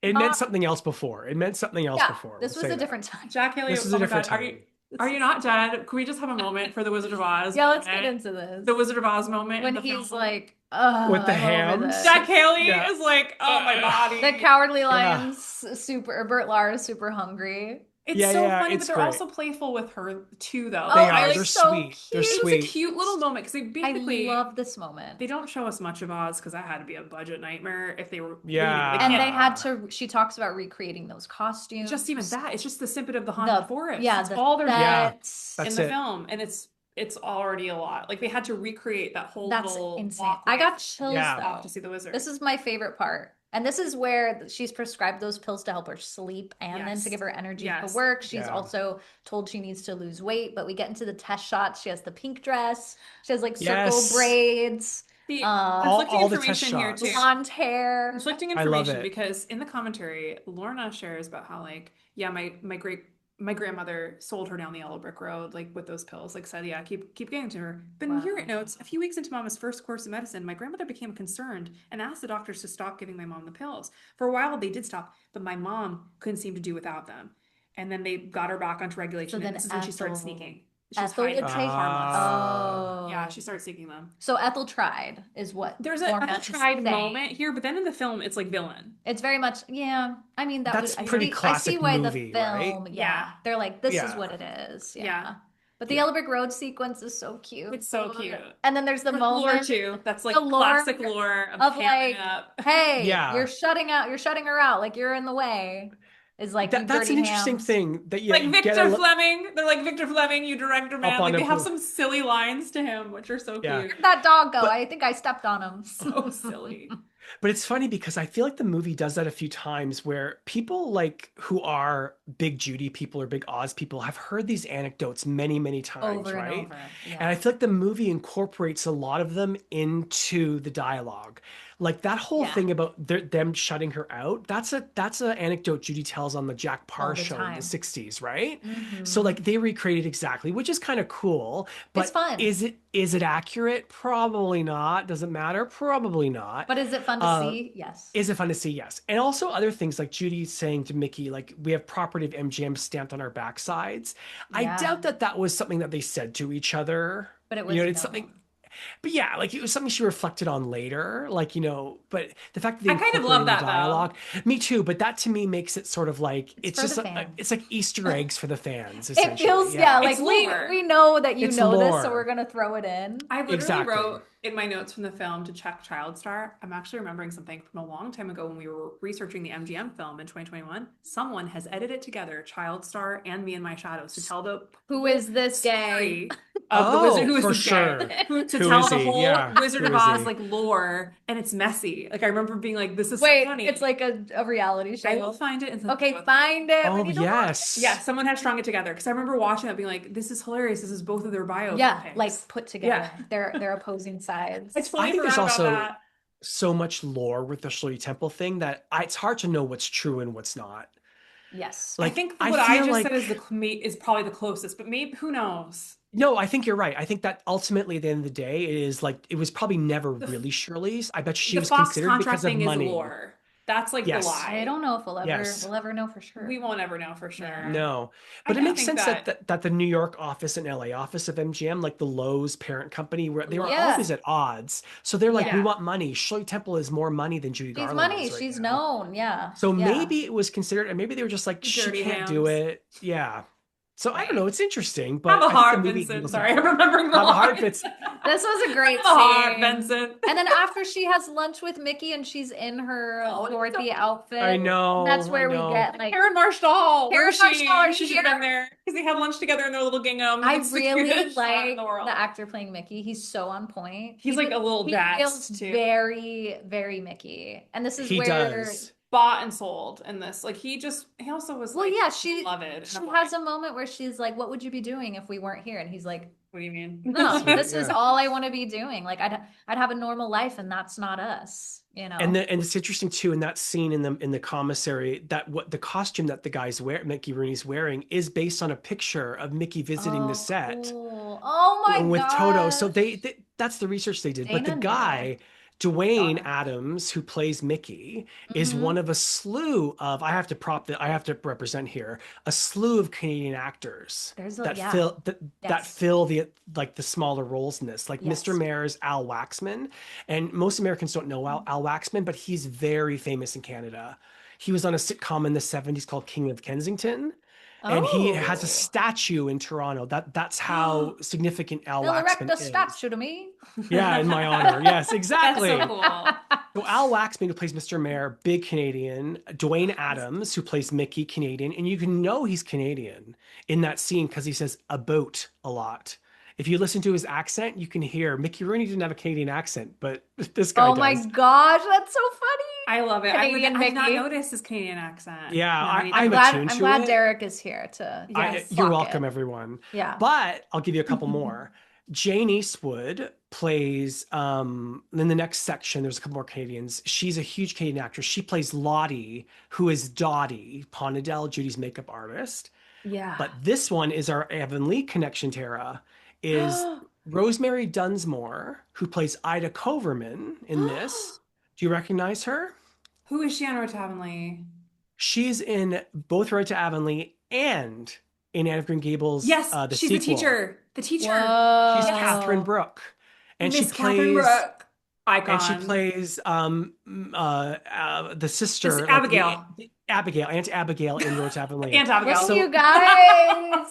It meant something else before. It meant something else Yeah, before. this We'll was say a that. different time. Jack Haley. This is oh a my different God, time. Are you not dead? Can we just have a moment for the Wizard of Oz? Yeah, let's get moment? into this. The Wizard of Oz moment When in the he's film. like, oh, With the I'm over hams? this. Jack Haley Yeah. is like, oh my body. The Cowardly Lions, super, or Bert Lars, super hungry. It's Yeah, so yeah, funny, it's but they're great. also playful with her too, though. They Oh, are. I They're like so sweet. They're cute. It was sweet. a cute little moment because they basically I love this moment. they don't show us much of Oz because that had to be a budget nightmare if they were. Yeah. And can't- they had to. She talks about recreating those costumes. just even that. It's just the snippet of the haunted forest. Yeah, it's the all their sets. That's in the it. film, and it's already a lot. Like they had to recreate that whole That's little insane. walkway I got chills Yeah. though. to see the wizard. This is my favorite part. And this is where she's prescribed those pills to help her sleep and then Yes. to give her energy Yes. for work. She's Yeah. also told she needs to lose weight, but we get into the test shots. She has the pink dress. She has like circle Yes. braids, the All conflicting the test information here shots. too. blonde hair. Conflicting I love information it. because in the commentary, Lorna shares about how like, yeah, my grandmother sold her down the yellow brick road, like with those pills, like said, yeah, keep getting to her. But Wow. here it notes, a few weeks into Mama's first course of medicine, my grandmother became concerned and asked the doctors to stop giving my mom the pills. For a while, they did stop, but my mom couldn't seem to do without them. And then they got her back onto regulation, So and then this is when she started Ethel- sneaking. she's Ethel hiding would them take. harmless. Oh. Yeah, she starts seeking them. So Ethel tried, is what There's a Lorna Ethel is tried saying. moment here, but then in the film, it's like villain. It's very much, yeah. I mean, that That's would, pretty I see classic why the movie, right? film, Yeah. they're like, this is Yeah. what it is. Yeah. Yeah. But the Yeah. Yellow Brick Road sequence is so cute. It's so cute. And then there's the Lore moment too. That's like the lore classic lore of of hammering like, up. hey, Yeah. you're shutting her out, like you're in the way. Is like, you That's dirty an interesting hams. thing that you Like get Victor Fleming. They're like, Victor Fleming, you director up man. on Like they him. have some silly lines to him, which are so Yeah. cute. Where'd that dog go? But- I think I stepped on him. So silly. But it's funny because I feel like the movie does that a few times where people like who are big Judy people or big Oz people have heard these anecdotes many, many times, Over right? and over. Yeah. And I feel like the movie incorporates a lot of them into the dialogue. Like that whole Yeah. thing about them shutting her out, that's an anecdote Judy tells on the Jack Parr All the show in time. the 60s, right? Mhm. So like they recreated exactly, which is kind of cool. But It's fun. is it accurate? Probably not. Does it matter? Probably not. But is it fun to see? Yes. Is it fun to see? Yes. And also other things like Judy saying to Mickey, like, we have property of MGM stamped on our backsides. I Yeah. doubt that was something that they said to each other. But it was it's known. something, but yeah, like it was something she reflected on later. Like, but the fact that they I kind of incorporated love in the that, though. dialogue, me too. But that to me makes it sort of like, it's for just, the fans. it's like Easter eggs for the fans, It essentially. feels, yeah, like It's lore. we know that you It's know this, lore. so we're gonna throw it in. I literally Exactly. wrote in my notes from the film to check Child Star. I'm actually remembering something from a long time ago when we were researching the MGM film in 2021. Someone has edited together Child Star and Me and My Shadows to tell the Who is this gay? story of the wizard who is for this sure. gay. To Who tell is the he? whole Yeah. Wizard Who of is Oz he? like lore, and it's messy. Like I remember being like, "This is Wait, funny." it's like a reality show. I will find it. And send it Okay, to both. find it. We Oh, need to watch yes. Yeah, someone had strung it together because I remember watching that, being like, "This is hilarious. This is both of their bio." it. Yeah, pics." like put together. Yeah. They're opposing sides. I totally I think there's forgot also about that. so much lore with the Shirley Temple thing that it's hard to know what's true and what's not. Yes. Like, I think I what I feel just said like- is probably the closest, but maybe who knows? No, I think you're right. I think that ultimately at the end of the day, it is like, it was probably never The- really Shirley's. I bet she The was Fox considered because of contracting is money. lore. That's like Yes. the lie. I don't know if Yes. we'll ever know for sure. We won't ever know for sure. Yeah. No, I but it do makes think sense that the New York office and LA office of MGM, like the Lowe's parent company, where they were Yeah. always at odds. So they're like, we Yeah. want money. Shirley Temple is more money than Judy She's Garland money. is right She's now. known. Yeah. So Yeah. maybe it was considered, and maybe they were just like, she Dirty can't do hams. it. Yeah. So I don't Right. know. It's interesting, but Have a I think the heart, movie Vincent. handles it Sorry, I'm well. remembering the Have a heart, line. Vincent. This was a great Have a heart, scene. Vincent. And then after she has lunch with Mickey and she's in her Oh, it's Dorothy so- outfit. I know. That's I where we know. get like Karen Marshall. Where Karen is she? Marshall, She should here. have been there because they had lunch together in their little gingham. I It's the really cutest shot in like the world. the actor playing Mickey. He's so on point. He's like a little he jazz, feels too. very, very Mickey. And this is He where does. Bought and sold in this. Like he also was well, like yeah, she beloved. she And I'm has like, a moment where she's like, "What would you be doing if we weren't here?" And he's like, what do you mean? "No, Sweet, this is yeah. all I want to be doing. Like I'd have a normal life, and that's not us." You know. And it's interesting too in that scene in the commissary that what the costume that the guy's Mickey Rooney's wearing is based on a picture of Mickey visiting the set Cool. Oh my with Toto. So gosh. they that's the research they did. But the Dana knew. guy, Dwayne Daughter. Adams, who plays Mickey, is Mhm. one of a slew of I have to represent here a slew of Canadian actors There's a that yeah. fill that Yes. fill the like the smaller roles in this, like Mr. Yes. Mayor's Al Waxman, and most Americans don't know Al Waxman, but he's very famous in Canada. He was on a sitcom in the 70s called King of Kensington. And he has a Oh. statue in Toronto. That's how significant Al They'll erect Waxman a is. statue to me. Yeah, in my honor. Yes, That's exactly. so cool. So Al Waxman, who plays Mr. Mayor, big Canadian. Dwayne Adams, who plays Mickey, Canadian. And you can know he's Canadian in that scene because he says a boat a lot. If you listen to his accent, you can hear Mickey Rooney didn't have a Canadian accent, but this guy Oh does. my gosh, that's so funny. I love it. Canadian I've not Mickey. noticed his Canadian accent. Yeah, No, I need to- I'm I'm attuned to glad it. Derek is here to Yes. You're clock welcome, it. everyone. Yeah. But I'll give you a couple more. Jane Eastwood plays in the next section, there's a couple more Canadians. She's a huge Canadian actress. She plays Lottie, who is Dottie Ponadell, Judy's makeup artist. Yeah. But this one is our Avonlea connection, Tara, is Rosemary Dunsmore, who plays Ida Coverman in this. Do you recognize her? Who is she on Road to Avonlea? She's in both Road to Avonlea and in Anne of Green Gables, Yes, the she's the sequel. teacher. The teacher. She's Whoa. Catherine Brooke, and she Miss Catherine plays Brooke. and she Icon. plays the This sister, like Abigail. the Abigail, Aunt Abigail in Roach Avonlea. Aunt Abigail. Look, So- you guys.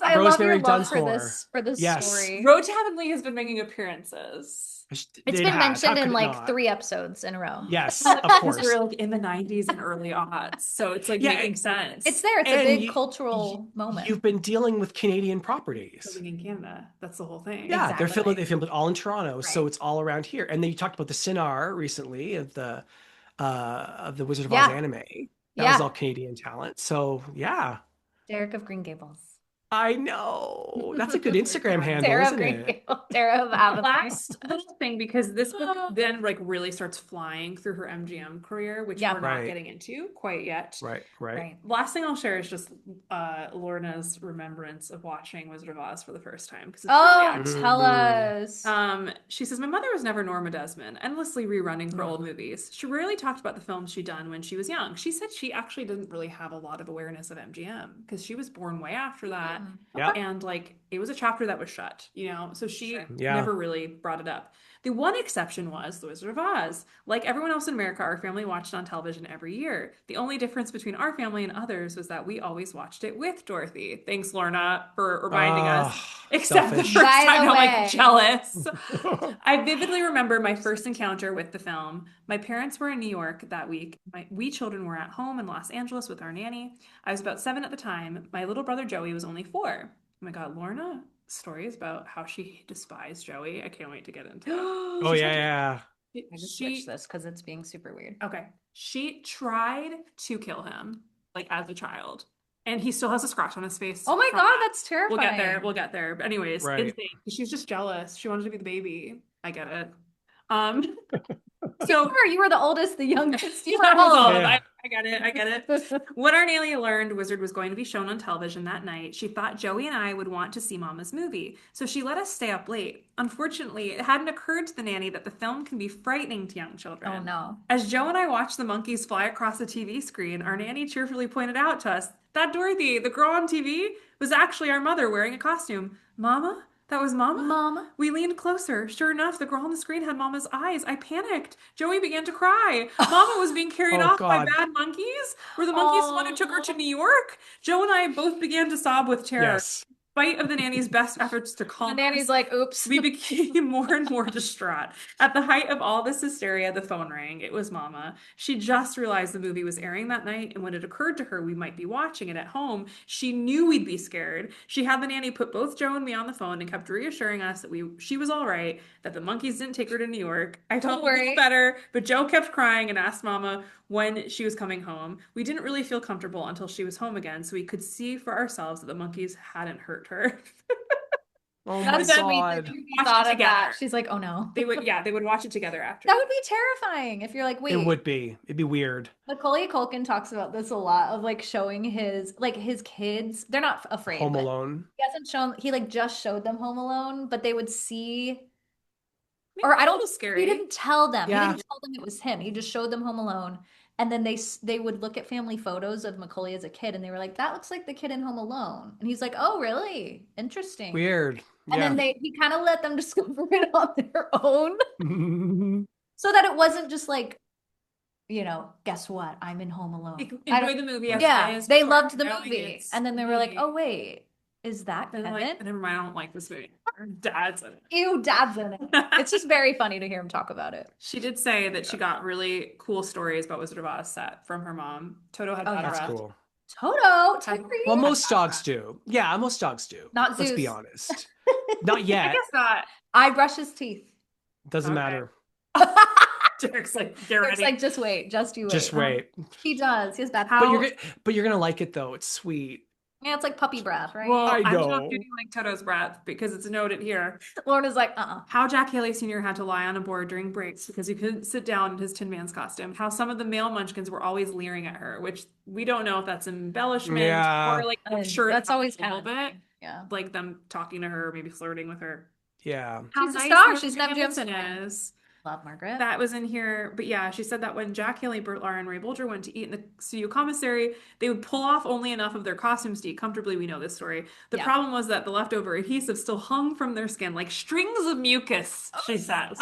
I love your Rosemary love Dunsmore. for this Yes. story. Road to Heavenly has been making appearances. It's It been has. How mentioned could in it like not? 3 episodes in a row. Yes, of Because course. we're like in the 90s and early aughts. So it's like Yeah, making sense. It's there. It's a And big cultural moment. You've been dealing with Canadian properties. Living in Canada. That's the whole thing. Yeah, Exactly. they filmed it all in Toronto, so Right. it's all around here. And then you talked about the Cinar recently of the Wizard of Oz Yeah. anime. That Yeah. was all Canadian talent. So yeah, Derek of Green Gables. I know. That's a good Instagram handle, Tara of isn't Green it? Gables. Tara of Avonlea. Last little thing, because this book then like really starts flying through her MGM career, which Yeah. we're not Right. getting into quite yet. Right. Right. Last thing I'll share is just Lorna's remembrance of watching Wizard of Oz for the first time, because it's Oh, really actually. tell us. She says, my mother was never Norma Desmond, endlessly rerunning for old movies. She rarely talked about the films she'd done when she was young. She said she actually didn't really have a lot of awareness of MGM because she was born way after that. Yeah. And like it was a chapter that was shut, so she Sure. Yeah. never really brought it up. The one exception was The Wizard of Oz. Like everyone else in America, our family watched it on television every year. The only difference between our family and others was that we always watched it with Dorothy. Thanks, Lorna, for reminding us. Except selfish. the first By time the I'm like way. jealous. I vividly remember my first encounter with the film. My parents were in New York that week. We children were at home in Los Angeles with our nanny. I was about 7 at the time. My little brother Joey was only 4. Oh my God, Lorna stories about how she despised Joey. I can't wait to get into it. Oh yeah. I just She switched this because it's being super weird. okay. She tried to kill him like as a child, and he still has a scratch on his face. Oh my from God, that. that's terrifying. We'll get there. We'll get there. But anyways, Right. insane. She was just jealous. She wanted to be the baby. I get it. So You were the oldest, the youngest. You I were was old. old. Yeah. I get it. I get it. When our nanny learned Wizard was going to be shown on television that night, she thought Joey and I would want to see Mama's movie. So she let us stay up late. Unfortunately, it hadn't occurred to the nanny that the film can be frightening to young children. Oh no. As Joe and I watched the monkeys fly across the TV screen, our nanny cheerfully pointed out to us that Dorothy, the girl on TV, was actually our mother wearing a costume. Mama? That was Mama? Mama? We leaned closer. Sure enough, the girl on the screen had Mama's eyes. I panicked. Joey began to cry. Mama was being carried Oh, off by God. bad monkeys. Were the monkeys the one who took her to New York? Joe and I both began to sob with terror. Yes. Spite of the nanny's best efforts to The calm nanny's us, like, oops. we became more and more distraught. At the height of all this hysteria, the phone rang. It was Mama. She just realized the movie was airing that night, and when it occurred to her we might be watching it at home, she knew we'd be scared. She had the nanny put both Joe and me on the phone and kept reassuring us that she was all right, that the monkeys didn't take her to New York. I Don't told worry. her better, but Joe kept crying and asked Mama when she was coming home. We didn't really feel comfortable until she was home again, so we could see for ourselves that the monkeys hadn't hurt her. Oh my That's sweet God. that you Watch thought it of that. together. She's like, oh no. They would watch it together after. That would be terrifying if you're like, wait. It would be. It'd be weird. Macaulay Culkin talks about this a lot of like showing his kids. They're not afraid. Home but Alone. He hasn't shown. He like just showed them Home Alone, but they would see. Maybe Or a I don't. little scary. He didn't tell them. Yeah. He didn't tell them it was him. He just showed them Home Alone, and then they would look at family photos of Macaulay as a kid, and they were like, "That looks like the kid in Home Alone." And he's like, "Oh, really? Interesting." Weird. And Yeah. then he kind of let them discover it on their own, so that it wasn't just like, guess what? I'm in Home Alone. I Enjoy don't- the movie. Yeah, they loved the knowing movie, it's and then they were like, me. "Oh wait, is that And they're Kevin?" like, never mind, I don't like this movie. Her dad's in it. Ew, Dad's in it. It's just very funny to hear him talk about it. She did say that she got really cool stories about Wizard of Oz set from her mom. Toto had Oh, bad yeah. That's breath. cool. Toto, Terry. Well, most dogs do. Yeah, most dogs do. Not Let's be Zeus. honest. Not I yet. guess not. I brush his teeth. Doesn't Okay. matter. Derek's like, get It's ready. like, just wait, just you wait. Just wait. He does. He has bad. How- But you're gonna like it though. It's sweet. Yeah, it's like puppy breath, right? well, I I'm know. not doing like Toto's breath because it's noted here. Lorna's like, How Jack Haley Sr. had to lie on a board during breaks because he couldn't sit down in his Tin Man's costume. How some of the male munchkins were always leering at her, which we don't know if that's embellishment Yeah. or like I'm sure that's it always happens a little kind of bit. yeah. Like them talking to her, maybe flirting with her. Yeah. How She's a nice star. Rosemary She's an MGM Hamilton star. is. Love Margaret. That was in here. But yeah, she said that when Jack Haley, Burt Lahr, and Ray Bolger went to eat in the studio commissary, they would pull off only enough of their costumes to eat comfortably. We know this story. The Yeah. problem was that the leftover adhesive still hung from their skin like strings of mucus, she says.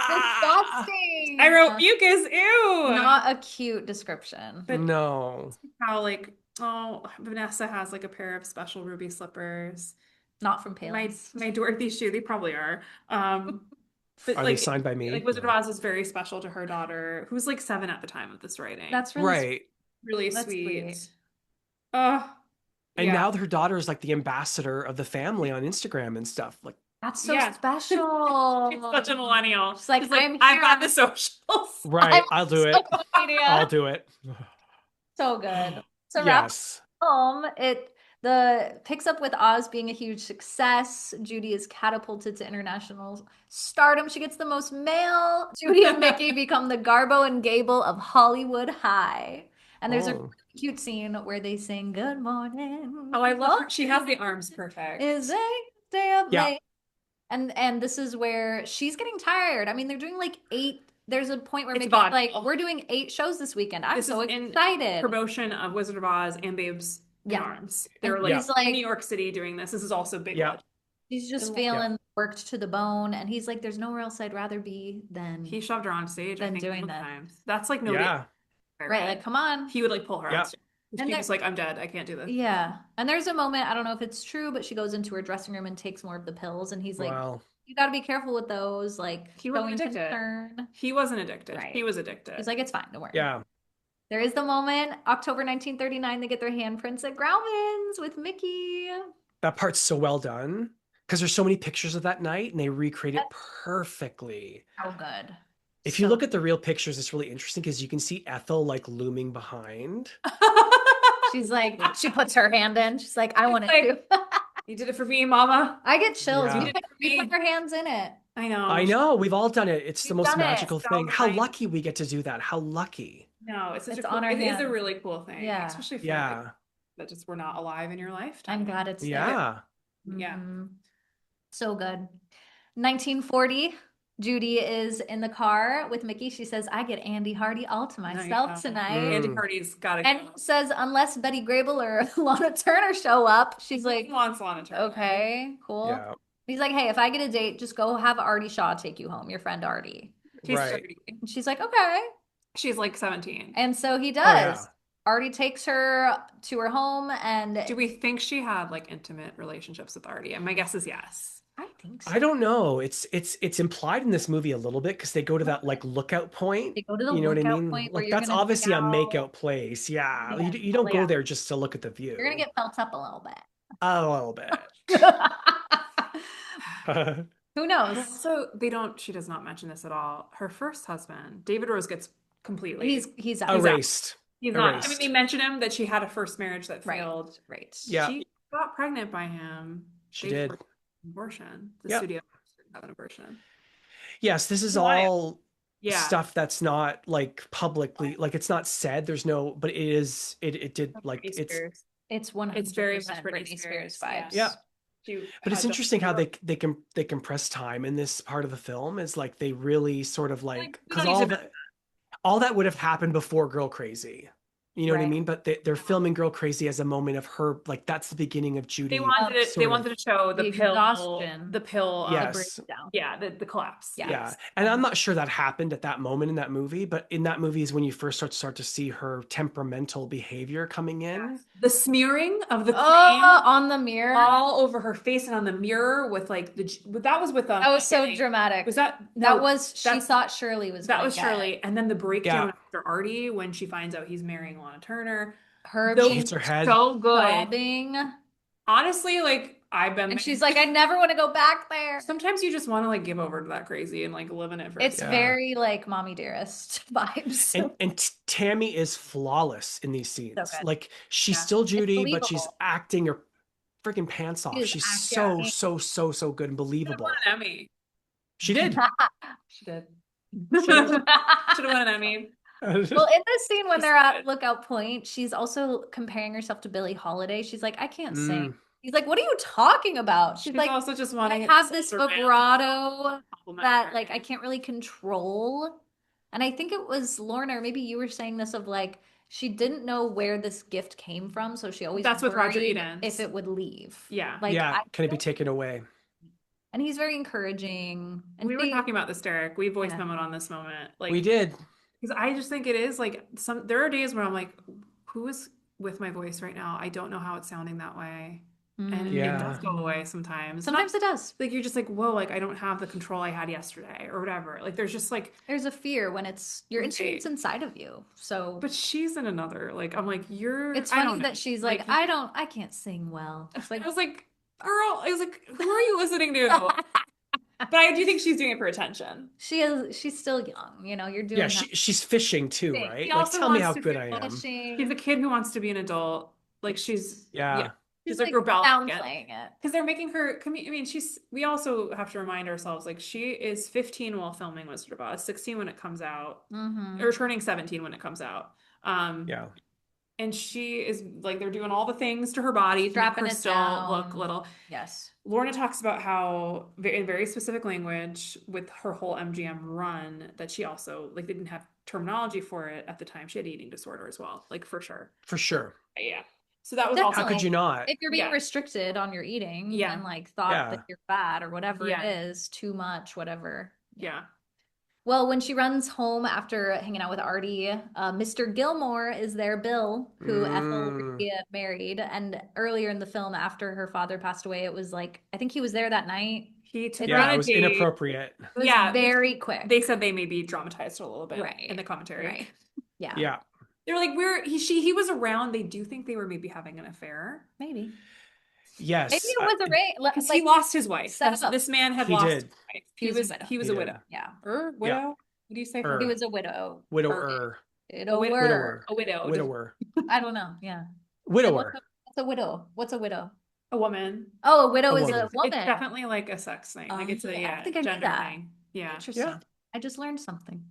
Disgusting. I wrote mucus, ew. Not a cute description. But No. how like, oh, Vanessa has like a pair of special ruby slippers. Not from Palin's. My Dorothy shoe, they probably are. But Are they signed by me? Like Wizard of No. Oz is very special to her daughter, who's like 7 at the time of this writing. That's really Right. really That's sweet. sweet. Oh, And yeah. now her daughter is like the ambassador of the family on Instagram and stuff. Like, That's so Yeah. special. She's such a millennial. She's like, She's I'm I've here got on the socials. right, I'll do it. social media. I'll do it. So good. So wrap Yes. home, the picks up with Oz being a huge success. Judy is catapulted to international stardom. She gets the most mail. Judy and Mickey become the Garbo and Gable of Hollywood High. And there's a Oh. really cute scene where they sing "Good Morning." Oh, I love her. She has the arms perfect. Is a day of Yeah. late. And this is where she's getting tired. I mean, they're doing like 8. There's a point where It's Mickey's like, vaudeville. we're doing 8 shows this weekend. I'm This so is in excited. Promotion of Wizard of Oz and Babes in Yeah. Arms. They were And like, he's like- in New York City doing this. This is also big. Yeah. budget. She's just Yeah. feeling worked to the bone, and he's like, "There's nowhere else I'd rather be than He shoved her on stage, I Been think, doing a couple that. times. That's like nobody. Yeah. right." Like, come on, He would like pull her Yeah. on stage. And She there- was like, I'm dead. I can't do this. yeah. And there's a moment, I don't know if it's true, but she goes into her dressing room and takes more of the pills, and he's like, Wow. "You got to be careful with those." Like, He wasn't showing addicted. concern. He wasn't addicted. Right. He was addicted. He's like, "It's fine, don't worry." Yeah. There is the moment, October 1939, they get their handprints at Grauman's with Mickey. That part's so well done because there's so many pictures of that night and they recreate it perfectly. How good. If you So- look at the real pictures, it's really interesting because you can see Ethel like looming behind. She's like, she puts her hand in. She's like, "I want it Like- too." You did it for me, mama. I get chills. Yeah. We put our hands in it. I know. I know, we've all done it. It's the We've most done it. magical So thing. How nice. lucky we get to do that. How lucky. No, it's such It's a cool, on our it is a hands. really cool thing. Yeah. Especially for Yeah. like, that just we're not alive in your lifetime. I'm glad it's there. Yeah. Yeah. Mhm. So good. 1940, Judy is in the car with Mickey. She says, "I get Andy Hardy all to myself know. tonight." Andy Mm. Hardy's gotta And go. he says, "Unless Betty Grable or Lana Turner show up." She's He like, wants Lana Turner. "Okay, cool." Yeah. He's like, "Hey, if I get a date, just go have Artie Shaw take you home, your friend Artie." He's Right. 30. And she's like, "Okay." She's like 17. And so he does. yeah. Artie takes her to her home, and Do we think she had like intimate relationships with Artie? And my guess is yes. I think so. I don't know. It's implied in this movie a little bit because they go to that like lookout point. They go to the You know what I lookout mean? point where Like you're that's gonna obviously a scout. makeout place. Yeah. Yeah, You don't go yeah. there just to look at the view. You're gonna get felt up a little bit. a little bit. Who knows? Also, she does not mention this at all. Her first husband, David Rose, gets completely He's out. Erased. He's not. I mean, erased. they mention him that she had a first marriage that Right. failed. Right. Yeah. She got pregnant by him. She They did. forced an abortion. The Yep. studio had an abortion. Yes, this is Why? all Yeah. stuff that's not like publicly, like it's not said. There's no, but it is. It did like Britney it's. Spears. It's 100% It's very much Britney Spears vibes. Yeah. She But it's had interesting how Justin they compress time in this part of the film. Is like they really sort of like we because don't need to- all that would have happened before Girl Crazy. You know what I Right. mean? But they're filming Girl Crazy as a moment of her, like that's the beginning of Judy. They wanted it. sort They of- wanted to show the The pill. exhaustion. The pill. Yes. Breakdown. Yeah. The collapse. Yeah. Yeah. Yes. And I'm not sure that happened at that moment in that movie, but in that movie is when you first start to see her temperamental behavior coming in. The smearing of the cream Oh, on the mirror. all over her face and on the mirror with like that was with That was so dramatic. Was that That was she that's- thought Shirley was that gonna was get Shirley, and then the breakdown Yeah. after Artie when she finds out he's marrying Lana Turner. her Those- being Hits her head. So good. sobbing. Honestly, like I've been And she's like, "I never want to go back there." sometimes you just want to like give over to that crazy and like live in it for a It's second. very like Mommy Dearest vibes. And Tammy is flawless in these scenes. good. Like she's Yeah. still Judy, but she's believable. acting her freaking pants off. is She's acting. so good and Should've believable. won an Emmy. She did. She did. Should've. Should have won an Emmy. Well, in this scene when She's they're at good. Lookout Point, she's also comparing herself to Billie Holiday. She's like, "I can't sing. He's like, what are you talking about? She's She's like, also just I wanting have this to vibrato compliment that her. like I can't really control. And I think it was Lorna, or maybe you were saying this of like she didn't know where this gift came from, so she always That's with Roger worried Edens. if it would leave. Yeah. Like Yeah, I can it be feel- taken away? and he's very encouraging. And We were she, talking about this, Derek. We voice yeah. memoed on this moment. We Like, did. because I just think it is like there are days where I'm like, who is with my voice right now? I don't know how it's sounding that way. And it does Yeah. go away sometimes. Sometimes it does. Like you're just like, whoa, like I don't have the control I had yesterday or whatever. Like there's just like, There's a fear when it's your Right. instrument's inside of you. So but she's in another. Like I'm like, it's I funny don't know. that she's like, I can't sing well. It's like, I was like, girl, I was like, who are you listening to? But I do think she's doing it for attention. she's still young, you're doing Yeah, that she's fishing too, thing. right? She Like, also tell me wants how to good feel I am. finishing. She's a kid who wants to be an adult. Like she's Yeah. She's like rebelling downplaying it. because they're making her. I mean, we also have to remind ourselves like she is 15 while filming Wizard of Oz, 16 when it comes out, or turning 17 when it comes out. Yeah. And she is like they're doing all the things to her body to make Strapping her it still down. look little. Yes. Lorna talks about how in very specific language with her whole MGM run that she also like they didn't have terminology for it at the time. She had eating disorder as well, like for sure. For sure. Yeah. So that was also How could you not? If you're being Yeah. restricted on your eating Yeah. and like thought Yeah. that you're fat or whatever Yeah. it is, too much, whatever. yeah. Well, when she runs home after hanging out with Artie, Mr. Gilmore is there, Bill, who Ethel Reed married. And earlier in the film, after her father passed away, it was like, I think he was there that night. He took Yeah, her on it a was date. inappropriate. It was Yeah, very quick. They said they maybe dramatized it a little bit Right. in the commentary. Right. Yeah. Yeah. They're like, he was around. They do think they were maybe having an affair. Maybe. Yes. Maybe it was a rape. Because he lost his wife. set him up. This man had He lost did. his wife. He was a widow. He was He a did. widow. Yeah. Widow? What do you say? Er. He was a widow. Widower. Widower. A widow. Widower. I don't know. Yeah. Widower. What's a widow? What's a widow? A woman. Oh, a widow A is woman. a woman. It's definitely like a sex thing. Like it's a I don't think I knew gender that. thing. Yeah. Interesting. Yeah. I just learned something.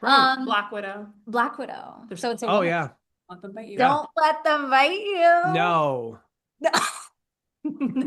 Right. Black widow. Black widow. There's- So it's a Oh woman. yeah. Let them bite you. Don't let them bite you. No. No.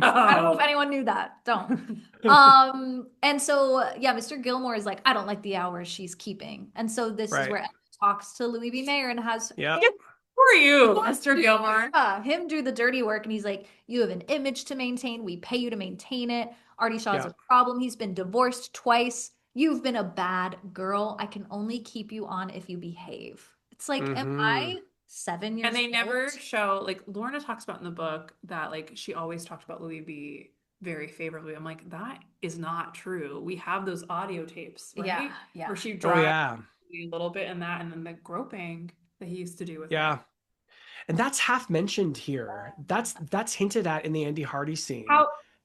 I don't know if anyone knew that. Don't. And so yeah, Mr. Gilmore is like, I don't like the hours she's keeping. And so this is Right. where Emma talks to Louis B. Mayer and has Yeah. Who are you, Mr. Gilmore? him do the dirty work. And he's like, you have an image to maintain. We pay you to maintain it. Artie Shaw has Yeah. a problem. He's been divorced twice. You've been a bad girl. I can only keep you on if you behave. It's like, am I 7 years And they never old? show like Lorna talks about in the book that like she always talked about Louis B very favorably. I'm like, that is not true. We have those audio tapes, right? Yeah, yeah. Where she Oh dragged yeah. a little bit in that, and then the groping that he used to do with Yeah. her. And that's half mentioned here. That's hinted at in the Andy Hardy scene.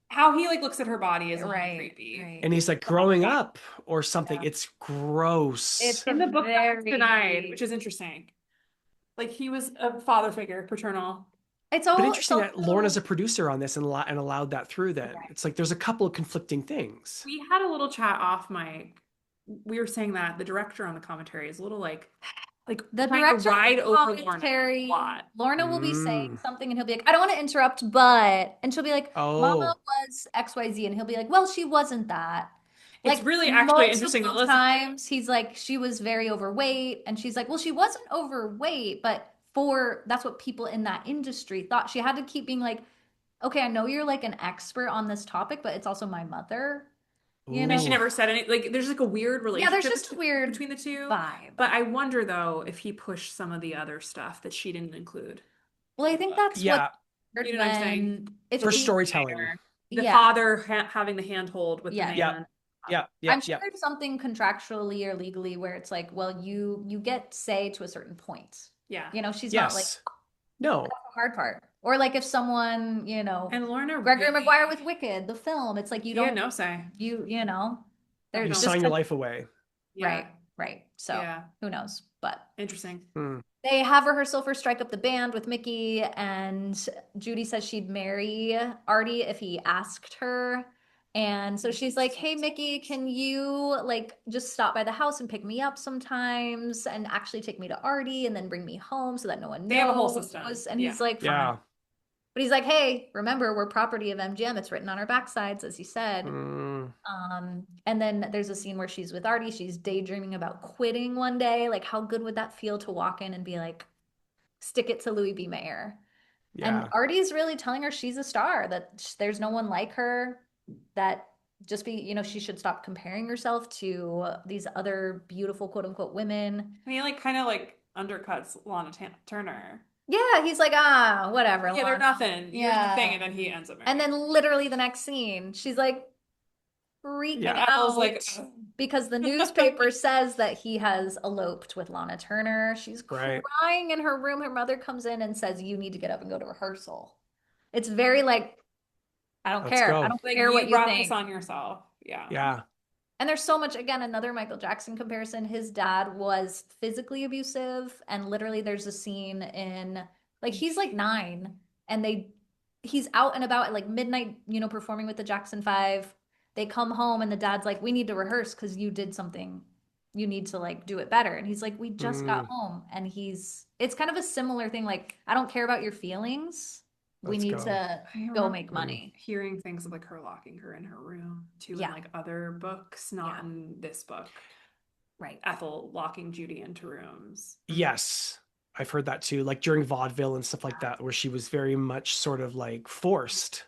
How he like looks at her body is a little Right, creepy. right. And he's like growing up or something. Yeah. It's gross. It's In the book that was very- denied, which is interesting. Like he was a father figure, paternal. It's all But interesting it's that also- Lorna's a producer on this and allowed that through then. Right. It's like there's a couple of conflicting things. We had a little chat off mic. We were saying that the director on the commentary is a little like the trying director to ride over Lorna commentary. a lot. Lorna will be saying Mm. something and he'll be like, I don't want to interrupt, but and she'll be like, Mama Oh. was XYZ, and he'll be like, well, she wasn't that. It's really actually interesting to multiple listen to. times he's like, she was very overweight, and she's like, well, she wasn't overweight, but that's what people in that industry thought. She had to keep being like, okay, I know you're like an expert on this topic, but it's also my mother. You know? And she never said any like there's like a weird relationship Yeah, there's just a weird between the two. vibe. But I wonder though if he pushed some of the other stuff that she didn't include. Well, I think that's Yeah. what You know what I'm saying? if For he- storytelling. The Yeah. father having the handhold with Yeah. the Yeah. man. Yeah. I'm sure there's something contractually or legally where it's like, well, you get say to a certain point. Yeah. You know, she's not like Yes. No. the hard part. Or like if someone, And Lorna Gregory really- Maguire with Wicked, the film, it's like you He had don't no say. you know. You You There's sign just your life away. Yeah. right. So Yeah. who knows? But Interesting. they have rehearsal for Strike Up the Band with Mickey, and Judy says she'd marry Artie if he asked her. And so she's like, hey, Mickey, can you like just stop by the house and pick me up sometimes and actually take me to Artie and then bring me home so that no one knows? They have a whole system. And he's Yeah. like, fine. Yeah. But he's like, hey, remember, we're property of MGM. It's written on our backsides, as you said. Mm, And then there's a scene where she's with Artie. She's daydreaming about quitting one day. Like, how good would that feel to walk in and be like, stick it to Louis B. Mayer? And yeah. Artie's really telling her she's a star, that there's no one like her, that just be, she should stop comparing herself to these other beautiful quote unquote women. And he like kind of like undercuts Lana Turner. Yeah, he's like, whatever. Yeah, they're Lana. nothing. Here's the thing, Yeah. and then he ends up And married. then literally the next scene, she's like freaking Yeah, I was out like, because the newspaper says that he has eloped with Lana Turner. She's Right. crying in her room. Her mother comes in and says, you need to get up and go to rehearsal. It's very like, I don't Let's care. I go. don't like care what you you brought think. this on yourself. Yeah. Yeah. And there's so much, again, another Michael Jackson comparison. His dad was physically abusive, and literally there's a scene in like he's like 9 and he's out and about at like midnight, performing with the Jackson 5. They come home and the dad's like, we need to rehearse because you did something. You need to like do it better. And he's like, we just got Mm, home. And it's kind of a similar thing. Like, I don't care about your feelings. We let's need go. to I go remember make money. hearing things of like her locking her in her room too, in Yeah. like other books, not Yeah. in this book. Right. Ethel locking Judy into rooms. Yes. I've heard that too, like during vaudeville and stuff like that, where she was very much sort of like forced.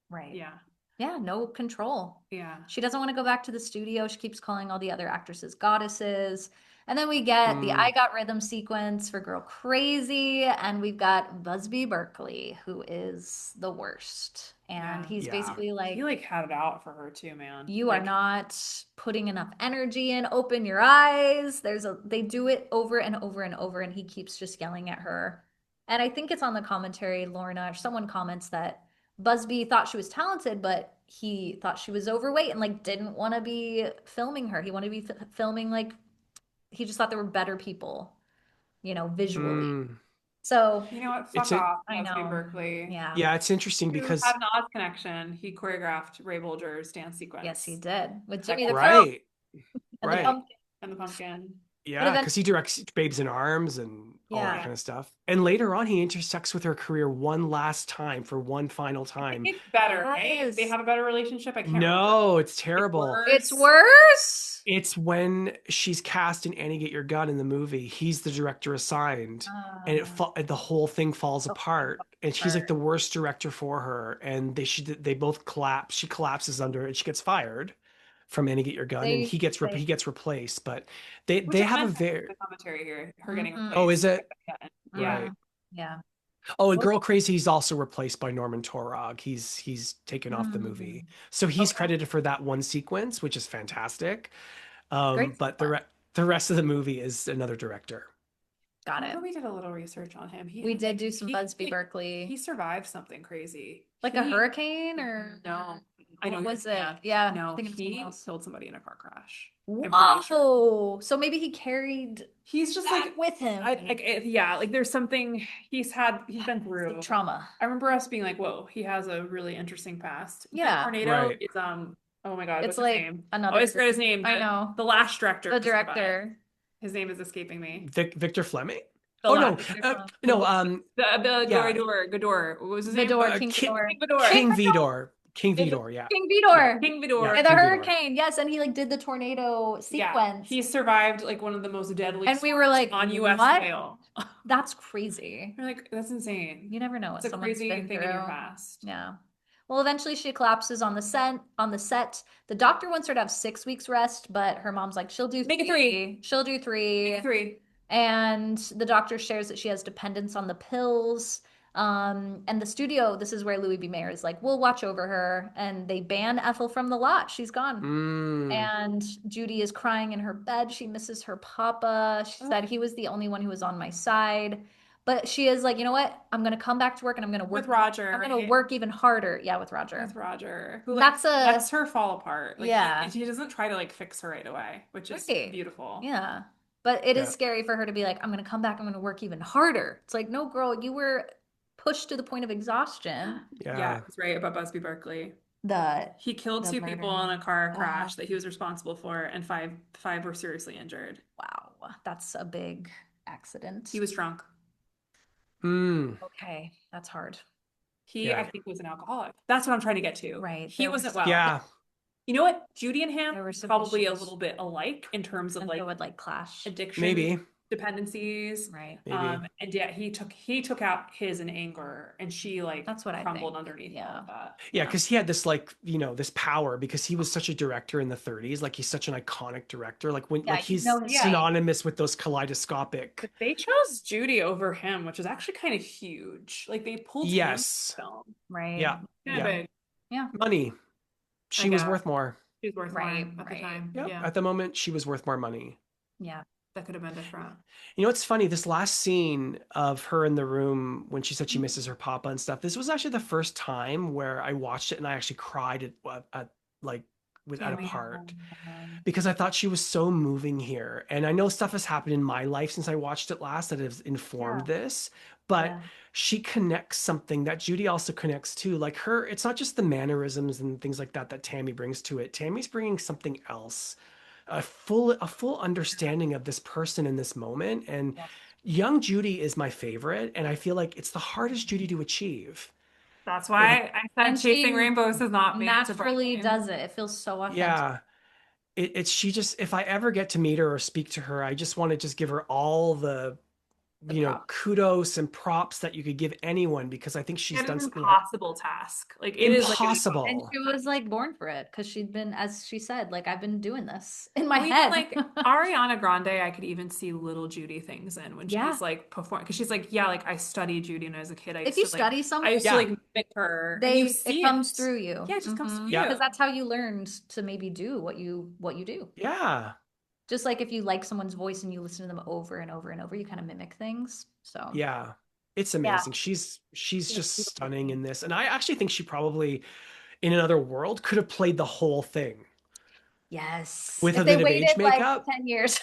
Right. Yeah. Yeah, no control. Yeah. She doesn't want to go back to the studio. She keeps calling all the other actresses goddesses. And then we get the I Mm, Got Rhythm sequence for Girl Crazy. And we've got Busby Berkeley, who is the worst. And Yeah. he's yeah. basically like, He like had it out for her too, man. you are Like, not putting enough energy in. Open your eyes. They do it over and over and over, and he keeps just yelling at her. And I think it's on the commentary, Lorna, or someone comments that Busby thought she was talented, but he thought she was overweight and like didn't want to be filming her. He wanted to be filming like he just thought there were better people, visually. Mm. So you know what? It's Fuck a off, I Busby know. Berkeley. Yeah. Yeah, it's interesting Who because had an Oz connection. He choreographed Ray Bolger's dance sequence. Yes, he did with Heck Jimmy the Crow right, and the right. pumpkin. and the pumpkin. But Yeah, because he eventually, directs Babes in Arms and all that yeah. kind of stuff. And later on, he intersects with her career one last time for one final I think time. it's better, right? Yes. They have a better relationship. I can't remember. No, it's It's terrible. It's worse. worse. It's when she's cast in Annie Get Your Gun in the movie. He's the director assigned, and the whole thing falls apart. And she's like the worst director for her. And they both collapse. She collapses under it, and she gets fired from Annie Get Your Gun, and They he gets replaced. But they Which they I have a meant very the commentary here. Her getting Mhm. oh, replaced. is it Yeah. right? Yeah. Oh, and Girl Crazy, he's also replaced by Norman Torog. He's taken off the movie, so he's Okay. credited for that one sequence, which is fantastic. Great But sequence. the rest of the movie is another director. Got I it. remember we did a little research on him. We did do some Busby He Berkeley. survived something crazy. Like a hurricane or No. I know what was it? yeah. Yeah. No, I think it was something he else. killed somebody in a car crash. I'm pretty sure. Whoa. So maybe he carried He's just that like with him. yeah, like there's something he's been It's through. like trauma. I remember us being like, whoa, he has a really interesting past. Yeah. The tornado Right. is oh my God, It's what's his like name? another. I always forget his name. I know. The last director. The for Survive. director. His name is escaping me. Victor Fleming. The Oh last- no, The yeah. Gador. What was his name? Vidor, King King- Vidor. King Vidor. King Vidor, yeah. King Vidor. King Vidor. And the King Vidor. hurricane. Yes, and he like did the tornado Yeah, sequence. he survived like one of the most deadly And we were storms like, on US what? soil. That's crazy. You're like, that's insane. You never know what It's a someone's crazy been thing through. in your past. Yeah. Well, eventually she collapses on the set. The doctor wants her to have 6 weeks rest, but her mom's like, she'll do Make it 3. She'll do 3. 3. And the doctor shares that she has dependence on the pills. And the studio, this is where Louis B. Mayer is like, we'll watch over her. And they ban Ethel from the lot. She's gone. Mm. And Judy is crying in her bed. She misses her papa. She said he was the only one who was on my side. But she is like, you know what? I'm going to come back to work and I'm going to work With Roger. I'm going to work even harder. Yeah, with Roger. With Roger. Who That's lets her fall apart. Like, Yeah. he doesn't try to like fix her right away, which is Right. beautiful. Yeah. But it is Yeah. scary for her to be like, I'm going to come back. I'm going to work even harder. It's like, no, girl, you were pushed to the point of exhaustion. Yeah. He's right about Busby Berkeley. He killed the 2 people murder. in a car Wow. crash that he was responsible for, and five were seriously injured. Wow. That's a big accident. He was drunk. Mm. Okay. That's hard. He, I think, was an alcoholic. That's what I'm trying to get to. Right. He There wasn't was- well. Yeah. You know what? Judy and him There were some probably a issues. little bit alike in terms of And like they would like clash. addiction Maybe. dependencies. Right. Maybe. And yeah, he took out his in anger, and she like That's what I crumbled think. underneath all Yeah. of that. Yeah, because he had this like, this power because he was such a director in the 30s. Like he's such an iconic director. Like when Yeah, like you he's know his name. synonymous with those kaleidoscopic. But they chose Judy over him, which is actually kind of huge. Like they pulled him Yes. from the film. Right. Yeah. Kind of Yeah. big. Yeah. Money. She was guess. worth more. She was worth Right, more at the right. time. Yep. Yeah, At the moment, she was worth more money. Yeah. that could have been different. You know, it's funny, this last scene of her in the room when she said she misses her papa and stuff, this was actually the first time where I watched it and I actually cried at like out of heart because I thought she was so moving here. And I know stuff has happened in my life since I watched it last that has informed this, but Yeah. she connects something that Judy also connects to. Like her, it's not just the mannerisms and things like that that Tammy brings to it. Tammy's bringing something else. A full understanding of this person in this moment. And young Judy is my favorite, and I feel like it's the hardest Judy to achieve. That's why I said And Chasing she Rainbows is not made to naturally Brian. does it. It feels so authentic. Yeah. It's she just, if I ever get to meet her or speak to her, I just want to just give her all the props. kudos and props that you could give anyone, because I think she's It's done an something impossible task. Like it is like an impossible. And she was like born for it because she'd been, as she said, like I've been doing this in my Well, even, head. like Ariana Grande, I could even see little Judy things in when Yeah. she's like performing, because she's like, yeah, like I studied Judy when I was a kid. I If used you to, like, study I something, used to like mimic her. and you see it comes through you. Yeah, it just comes through Yeah. you. Because that's how you learned to maybe do what you do. Yeah. Just like if you like someone's voice and you listen to them over and over and over, you kind of mimic things. So Yeah. It's amazing. She's just stunning in this. And I actually think she probably in another world could have played the whole thing. yes, With if a they bit of waited age like makeup. 10 years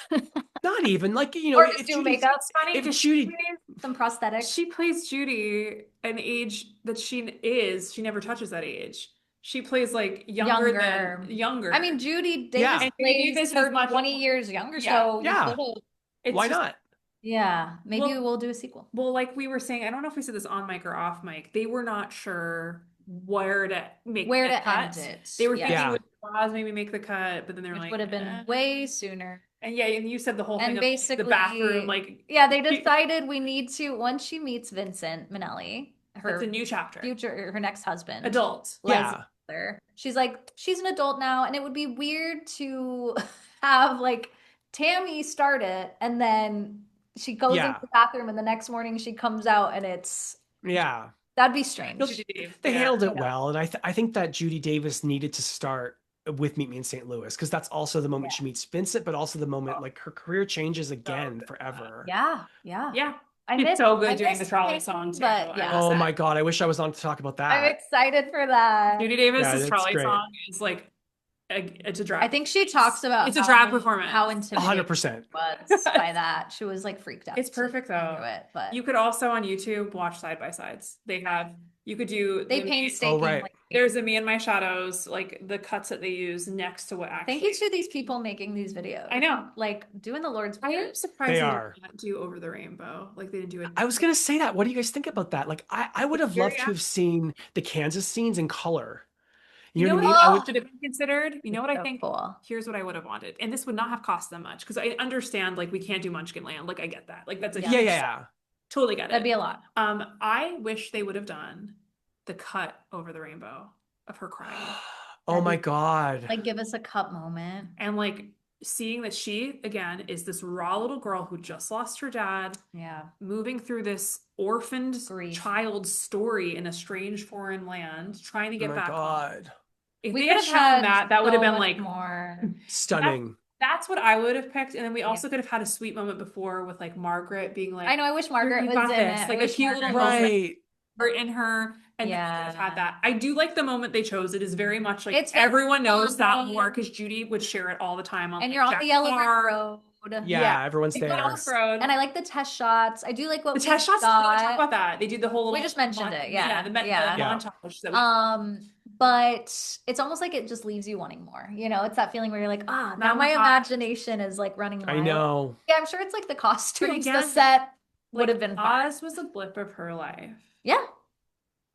Not even like, or just if do Judy's- makeup, if because Judy, some prosthetics. she plays Judy an age that she never touches that age. She plays like younger. I mean, Judy Yeah. Davis And Judy plays Davis her is much 20 years younger, Yeah. so you Yeah. could've- It's why just- not? yeah, maybe Well- we'll do a sequel. Well, like we were saying, I don't know if we said this on mic or off mic. They were not sure where to make Where the to cut. end it. They were Yeah. thinking Yeah. with Oz maybe make the cut, but then they were Which like, would have been way sooner. And yeah, and you said the whole And thing of basically, the bathroom, like yeah, they decided we need to, once she meets Vincent Minnelli, it's her a new chapter. her next husband, Adult. Leslie's Yeah. mother, she's like, she's an adult now, and it would be weird to have like Tammy start it, and then she goes Yeah. into the bathroom, and the next morning she comes out, and Yeah. that'd be strange. No, They Yeah. handled it well. And I think that Judy Davis needed to start with Meet Me in St. Louis, because that's also the moment she meets Vincent, but also the moment like her career changes again forever. Yeah. Yeah. I She's miss- so I good doing miss the trolley Tammy, song too. but I yeah. will Oh say. my God. I wish I was on to talk about I'm that. excited for that. Judy Davis's that's trolley great. song is like it's a drag. I think she talks about It's a how- drag performance. how intimidated 100%. she was by that. She was like freaked out. It's perfect to though. do it, but You could also on YouTube watch side by sides. You could do they the- painstaking. Oh, right. like, There's a Me and My Shadows, like the cuts that they use next to what actually. thank you to these people making these videos. I know. like doing the Lord's I am work. surprised They they are. did not do Over the Rainbow. Like they didn't do it. I was going to say that. What do you guys think about that? Like, I would have Very loved to have seen the Kansas scenes in color. You You know know what I mean? I what would, should have been considered? You know what I So think? cool. Here's what I would have wanted. And this would not have cost them much because I understand like we can't do Munchkin Land. Like I get that. Like that's a Yeah. yeah, huge yeah. totally get it. That'd be a lot. I wish they would have done the cut Over the Rainbow of her crying. Oh my God. Like give us a cup moment. And like seeing that she again is this raw little girl who just lost her dad, Yeah. moving through this orphaned Grief. child's story in a strange foreign land, trying to Oh get my back home. God. If We they could had have shown had that would have so been much like more. Stunning. that's what I would have picked. And then we also could have had a sweet moment before with like Margaret being like, I know. I wish Margaret you was got in this. it. I Like a wish cute little Margaret was in it. Right. hurt in her, and then we could have Yeah. had that. I do like the moment they chose. It is very much like It's very everyone knows that fun. more because Judy would share it all the time on And like, you're on Jack the yellow brick Parr. road. Yeah, everyone's They go there. off road. And I like the test shots. I do like what the we test shots. got. Let's talk about that. They did the whole We little just mentioned it, yeah, the yeah. montage that we But it's almost like it just leaves you wanting more. You know, it's that feeling where you're like, now Now my we're hot. imagination is like running wild. I know. Yeah, I'm sure it's like the costumes, the again, set would have been fun. Oz was a blip of her life. Yeah.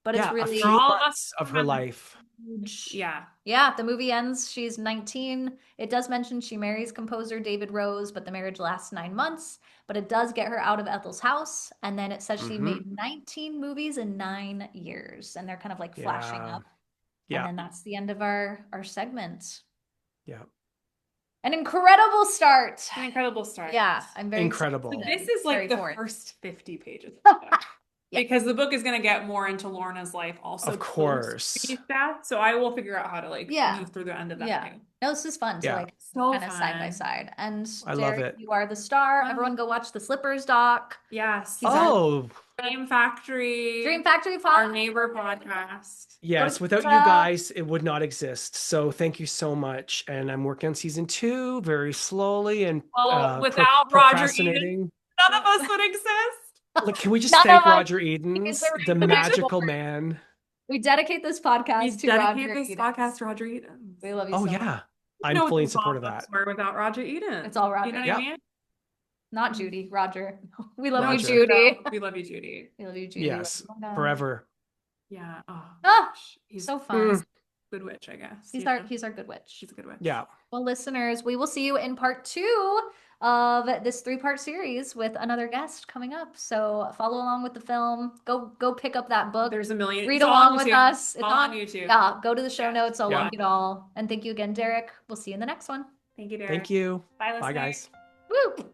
but it's Yeah, a really few all of months us of her remember. life. huge. Yeah. Yeah, the movie ends. She's 19. It does mention she marries composer David Rose, but the marriage lasts 9 months. But it does get her out of Ethel's house. And then it says she Mhm. made 19 movies in 9 years. And they're kind of like flashing Yeah. up. And Yeah. then that's the end of our segment. Yeah. An incredible start. An incredible start. Yeah, I'm very Incredible. excited. This is like Very the forward. first 50 pages. Yeah. Because the book is going to get more into Lorna's life also. Of course. That. So I will figure out how to like Yeah. move through the end of that Yeah. too. No, this is fun to Yeah. like So kind of side by fun. side. And I love Derek, it. you are the star. Wow. Everyone go watch the Slippers doc. Yes. He's our Oh, Dream Factory. Dream Factory Our pod. neighbor podcast. yes. to Without you Canada. guys, it would not exist. So thank you so much. And I'm working on season 2 very slowly and Well, without Roger Eden, procrastinating. none of us would exist. Like, can we just None thank of us. Roger Edens, He's a the reasonable magical person. man? We dedicate this podcast We to dedicate Roger this Edens. podcast to Roger Eden. We love you Oh, so much. yeah. I'm No, fully in the support of books that. were without Roger Eden. It's all Roger. You know what Yep. I mean? Not Judy, Roger. We love Roger. you, Judy. No, we love you, Judy. We love you, Judy. Yes. Oh, no. Forever. Yeah. Oh, Ah, gosh. He's so fun. Mm. good witch, I guess. He's you know? our good witch. She's a good witch. Yeah. Well, listeners, we will see you in part 2 of this 3-part series with another guest coming up. So follow along with the film. Go pick up that book. There's a million. Read it's all along on with YouTube. us. It's All on YouTube. Yeah, go to the show Yeah. notes. I'll Yeah. link it all. And thank you again, Derek. We'll see you in the next one. Thank you, Derek. Thank you. Bye, Bye, listeners. guys. Woo!